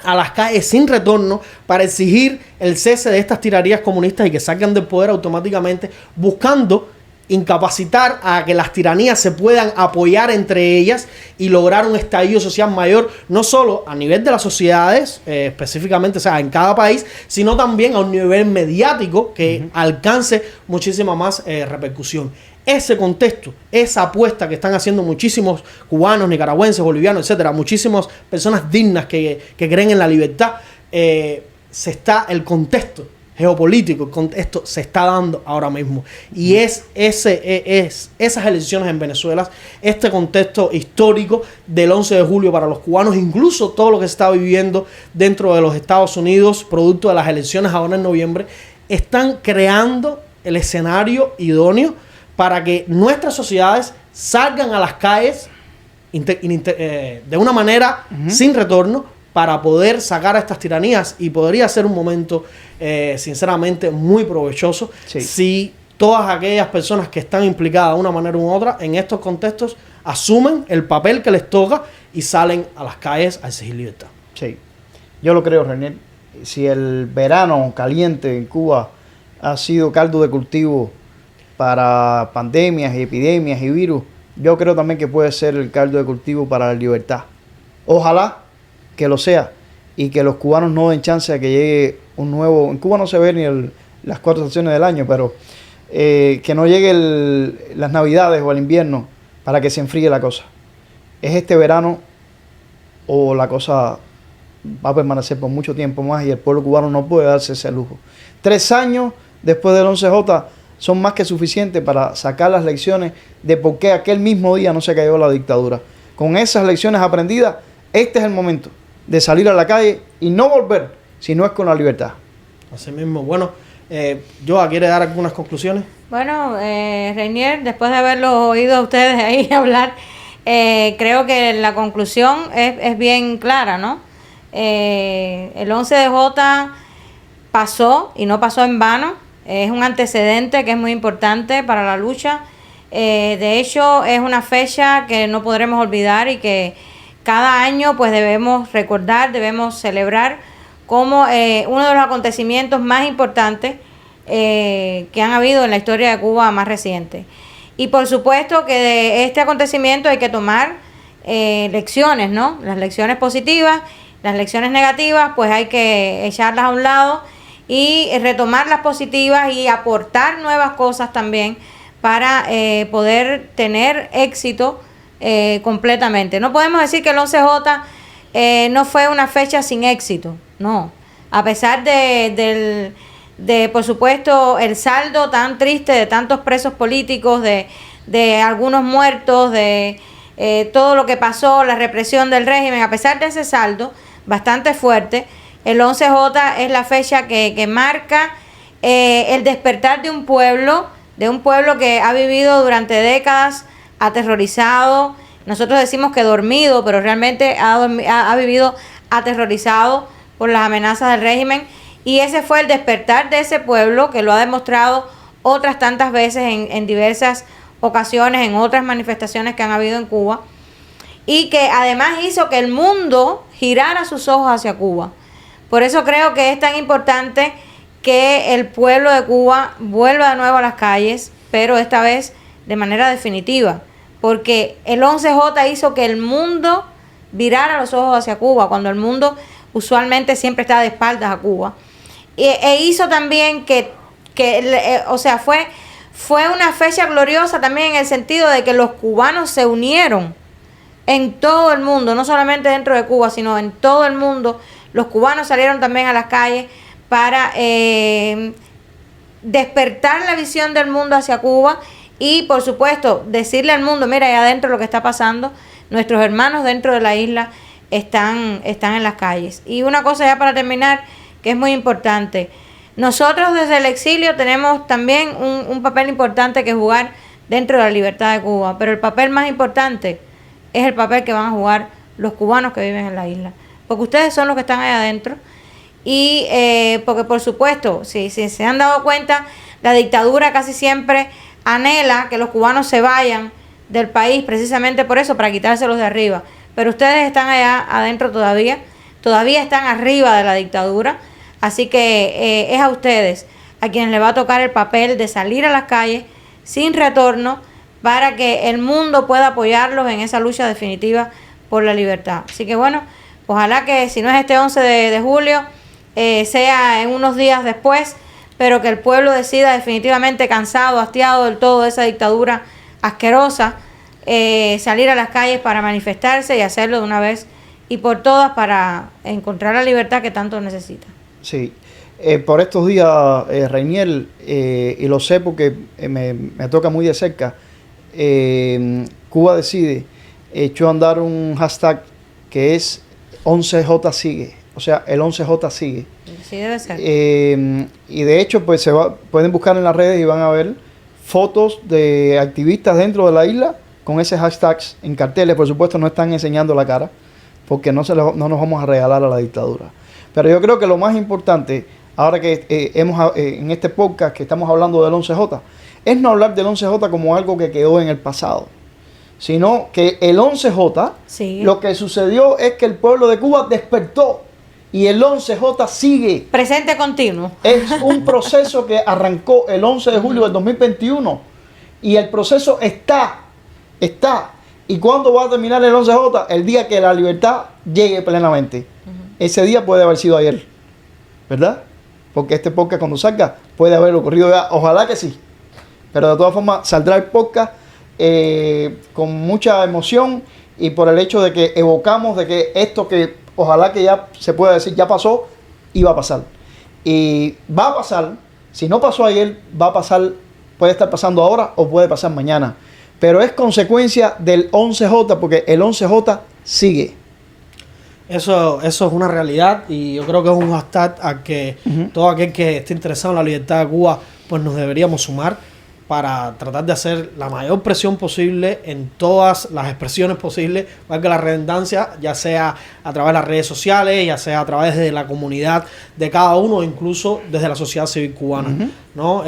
a las calles sin retorno para exigir el cese de estas tiranías comunistas y que salgan del poder automáticamente, buscando incapacitar a que las tiranías se puedan apoyar entre ellas y lograr un estallido social mayor, no solo a nivel de las sociedades, específicamente, o sea, en cada país, sino también a un nivel mediático que alcance muchísima más repercusión. Ese contexto, esa apuesta que están haciendo muchísimos cubanos, nicaragüenses, bolivianos, etcétera, muchísimas personas dignas que creen en la libertad, el contexto geopolítico, el contexto se está dando ahora mismo. Y esas elecciones en Venezuela, este contexto histórico del 11 de julio para los cubanos, incluso todo lo que se está viviendo dentro de los Estados Unidos, producto de las elecciones ahora en noviembre, están creando el escenario idóneo para que nuestras sociedades salgan a las calles de una manera sin retorno para poder sacar a estas tiranías, y podría ser un momento sinceramente muy provechoso si todas aquellas personas que están implicadas de una manera u otra en estos contextos asumen el papel que les toca y salen a las calles a exigir libertad. Sí, yo lo creo, René. Si el verano caliente en Cuba ha sido caldo de cultivo para pandemias y epidemias y virus, yo creo también que puede ser el caldo de cultivo para la libertad. Ojalá que lo sea y que los cubanos no den chance a que llegue un nuevo... En Cuba no se ve ni las 4 estaciones del año, pero que no llegue las navidades o el invierno para que se enfríe la cosa. Es este verano o la cosa va a permanecer por mucho tiempo más y el pueblo cubano no puede darse ese lujo. 3 años después del 11J son más que suficientes para sacar las lecciones de por qué aquel mismo día no se cayó la dictadura. Con esas lecciones aprendidas, este es el momento de salir a la calle y no volver si no es con la libertad. Así mismo. Bueno, Joa, ¿quiere dar algunas conclusiones? Bueno, Reinier, después de haberlos oído a ustedes ahí hablar, creo que la conclusión es bien clara, ¿no? El 11J pasó y no pasó en vano. Es un antecedente que es muy importante para la lucha. De hecho, es una fecha que no podremos olvidar y que cada año pues debemos recordar, debemos celebrar como uno de los acontecimientos más importantes que han habido en la historia de Cuba más reciente. Y por supuesto que de este acontecimiento hay que tomar lecciones, ¿no? Las lecciones positivas, las lecciones negativas, pues hay que echarlas a un lado y retomar las positivas y aportar nuevas cosas también para poder tener éxito completamente. No podemos decir que el 11J no fue una fecha sin éxito, no. A pesar de por supuesto, el saldo tan triste de tantos presos políticos, de algunos muertos, de todo lo que pasó, la represión del régimen, a pesar de ese saldo bastante fuerte, el 11J es la fecha que marca el despertar de un pueblo que ha vivido durante décadas aterrorizado. Nosotros decimos que dormido, pero realmente ha vivido aterrorizado por las amenazas del régimen. Y ese fue el despertar de ese pueblo, que lo ha demostrado otras tantas veces en diversas ocasiones, en otras manifestaciones que han habido en Cuba, y que además hizo que el mundo girara sus ojos hacia Cuba. Por eso creo que es tan importante que el pueblo de Cuba vuelva de nuevo a las calles, pero esta vez de manera definitiva, porque el 11J hizo que el mundo virara los ojos hacia Cuba, cuando el mundo usualmente siempre está de espaldas a Cuba. E hizo también fue una fecha gloriosa también en el sentido de que los cubanos se unieron en todo el mundo, no solamente dentro de Cuba, sino en todo el mundo. Los cubanos salieron también a las calles para despertar la visión del mundo hacia Cuba y, por supuesto, decirle al mundo, mira, allá adentro lo que está pasando, nuestros hermanos dentro de la isla están en las calles. Y una cosa ya para terminar, que es muy importante. Nosotros desde el exilio tenemos también un papel importante que jugar dentro de la libertad de Cuba, pero el papel más importante es el papel que van a jugar los cubanos que viven en la isla, porque ustedes son los que están allá adentro y porque por supuesto, si se han dado cuenta, la dictadura casi siempre anhela que los cubanos se vayan del país precisamente por eso, para quitárselos de arriba, pero ustedes están allá adentro todavía están arriba de la dictadura. Así que es a ustedes a quienes les va a tocar el papel de salir a las calles sin retorno para que el mundo pueda apoyarlos en esa lucha definitiva por la libertad. Así que bueno, ojalá que si no es este 11 de julio, sea en unos días después, pero que el pueblo decida definitivamente, cansado, hastiado del todo de esa dictadura asquerosa, salir a las calles para manifestarse y hacerlo de una vez y por todas para encontrar la libertad que tanto necesita. Sí, por estos días, Reinier, y lo sé porque me toca muy de cerca, Cuba Decide echó a andar un hashtag que es 11J sigue, o sea, el 11J sigue. Sí, debe ser. Y de hecho, pues pueden buscar en las redes y van a ver fotos de activistas dentro de la isla con ese hashtag en carteles. Por supuesto, no están enseñando la cara, porque no nos vamos a regalar a la dictadura. Pero yo creo que lo más importante, ahora que en este podcast que estamos hablando del 11J, es no hablar del 11J como algo que quedó en el pasado, sino que el 11J, Sí. lo que sucedió es que el pueblo de Cuba despertó y el 11J sigue. Presente continuo. Es un proceso que arrancó el 11 de julio del 2021 y el proceso está. ¿Y cuándo va a terminar el 11J? El día que la libertad llegue plenamente. Ese día puede haber sido ayer, ¿verdad? Porque este podcast cuando salga puede haber ocurrido ya. Ojalá que sí. Pero de todas formas saldrá el podcast con mucha emoción y por el hecho de que evocamos de que esto que ojalá que ya se pueda decir ya pasó y va a pasar. Y va a pasar, si no pasó ayer, va a pasar, puede estar pasando ahora o puede pasar mañana. Pero es consecuencia del 11J porque el 11J sigue. Eso es una realidad y yo creo que es un hashtag a que todo aquel que esté interesado en la libertad de Cuba pues nos deberíamos sumar para tratar de hacer la mayor presión posible en todas las expresiones posibles, valga la redundancia, ya sea a través de las redes sociales, ya sea a través de la comunidad de cada uno, incluso desde la sociedad civil cubana. ¿No?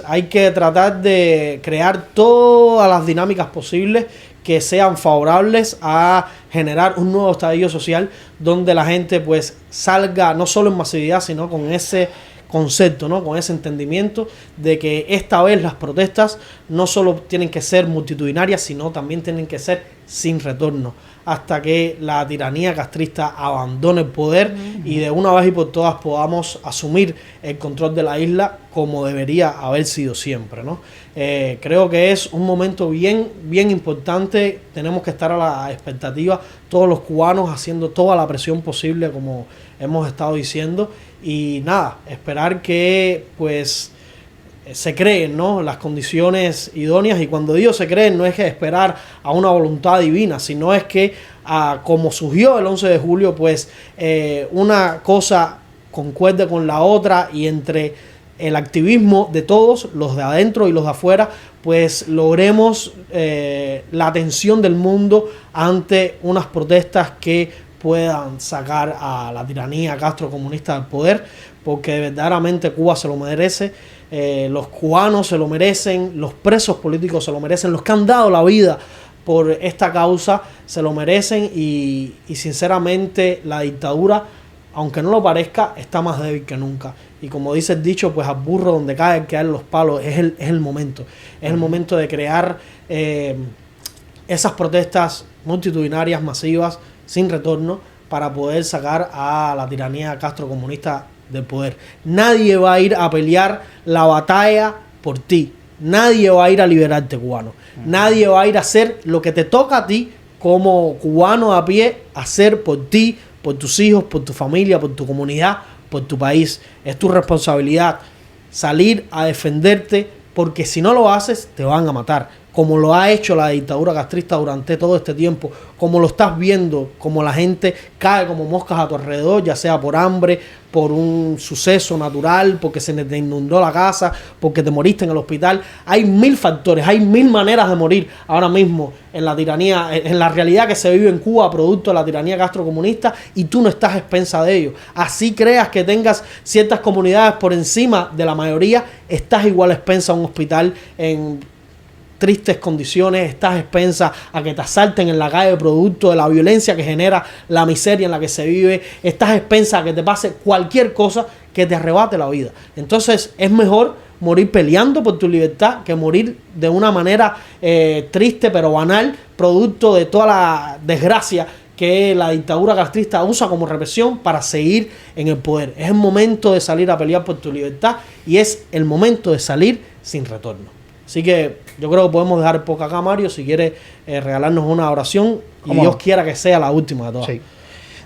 Hay que tratar de crear todas las dinámicas posibles que sean favorables a generar un nuevo estadio social donde la gente pues salga no solo en masividad, sino con ese concepto, ¿no? Con ese entendimiento de que esta vez las protestas no solo tienen que ser multitudinarias, sino también tienen que ser sin retorno, hasta que la tiranía castrista abandone el poder y de una vez y por todas podamos asumir el control de la isla como debería haber sido siempre, ¿no? Creo que es un momento bien importante. Tenemos que estar a la expectativa, todos los cubanos haciendo toda la presión posible, como hemos estado diciendo, y nada, esperar que pues se creen, ¿no?, las condiciones idóneas. Y cuando digo se creen, no es que esperar a una voluntad divina, sino es que como surgió el 11 de julio, pues una cosa concuerde con la otra y entre el activismo de todos, los de adentro y los de afuera, pues logremos la atención del mundo ante unas protestas que puedan sacar a la tiranía castrocomunista del poder, porque verdaderamente Cuba se lo merece, los cubanos se lo merecen, los presos políticos se lo merecen, los que han dado la vida por esta causa se lo merecen y sinceramente la dictadura, aunque no lo parezca, está más débil que nunca. Y como dice el dicho, pues al burro donde caen los palos, es el momento. Es el momento de crear esas protestas multitudinarias, masivas, sin retorno, para poder sacar a la tiranía castrocomunista del poder. Nadie va a ir a pelear la batalla por ti. Nadie va a ir a liberarte, cubano. Nadie va a ir a hacer lo que te toca a ti como cubano a pie, hacer por ti, por tus hijos, por tu familia, por tu comunidad, por tu país. Es tu responsabilidad salir a defenderte, porque si no lo haces te van a matar, como lo ha hecho la dictadura castrista durante todo este tiempo, como lo estás viendo, como la gente cae como moscas a tu alrededor, ya sea por hambre, por un suceso natural, porque se te inundó la casa, porque te moriste en el hospital. Hay 1000 factores, hay 1000 maneras de morir ahora mismo en la tiranía, en la realidad que se vive en Cuba, producto de la tiranía castrocomunista, y tú no estás a expensa de ello. Así creas que tengas ciertas comunidades por encima de la mayoría, estás igual a expensa a un hospital en tristes condiciones, estás a expensa a que te asalten en la calle producto de la violencia que genera la miseria en la que se vive, estás a expensa a que te pase cualquier cosa que te arrebate la vida. Entonces es mejor morir peleando por tu libertad que morir de una manera triste pero banal, producto de toda la desgracia que la dictadura castrista usa como represión para seguir en el poder. Es el momento de salir a pelear por tu libertad y es el momento de salir sin retorno. Así que yo creo que podemos dejar poco acá, Mario, si quiere regalarnos una oración y Dios quiera que sea la última de todas. Sí.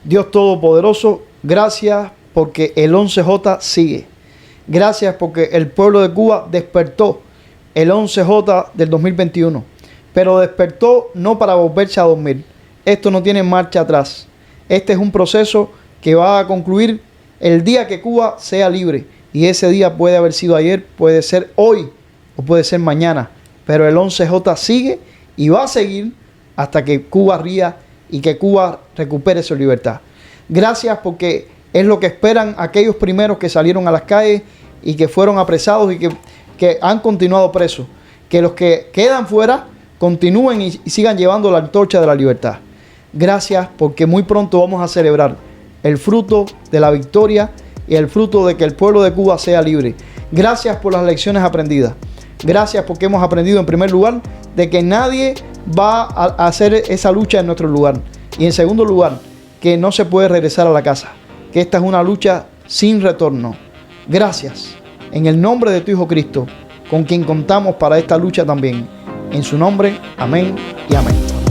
Dios Todopoderoso, gracias porque el 11J sigue. Gracias porque el pueblo de Cuba despertó el 11J del 2021, pero despertó no para volverse a dormir. Esto no tiene marcha atrás. Este es un proceso que va a concluir el día que Cuba sea libre, y ese día puede haber sido ayer, puede ser hoy o puede ser mañana, pero el 11J sigue y va a seguir hasta que Cuba ría y que Cuba recupere su libertad. Gracias, porque es lo que esperan aquellos primeros que salieron a las calles y que fueron apresados y que han continuado presos. Que los que quedan fuera continúen y sigan llevando la antorcha de la libertad. Gracias, porque muy pronto vamos a celebrar el fruto de la victoria y el fruto de que el pueblo de Cuba sea libre. Gracias por las lecciones aprendidas. Gracias porque hemos aprendido, en primer lugar, de que nadie va a hacer esa lucha en nuestro lugar. Y en segundo lugar, que no se puede regresar a la casa, que esta es una lucha sin retorno. Gracias, en el nombre de tu Hijo Cristo, con quien contamos para esta lucha también. En su nombre, amén y amén.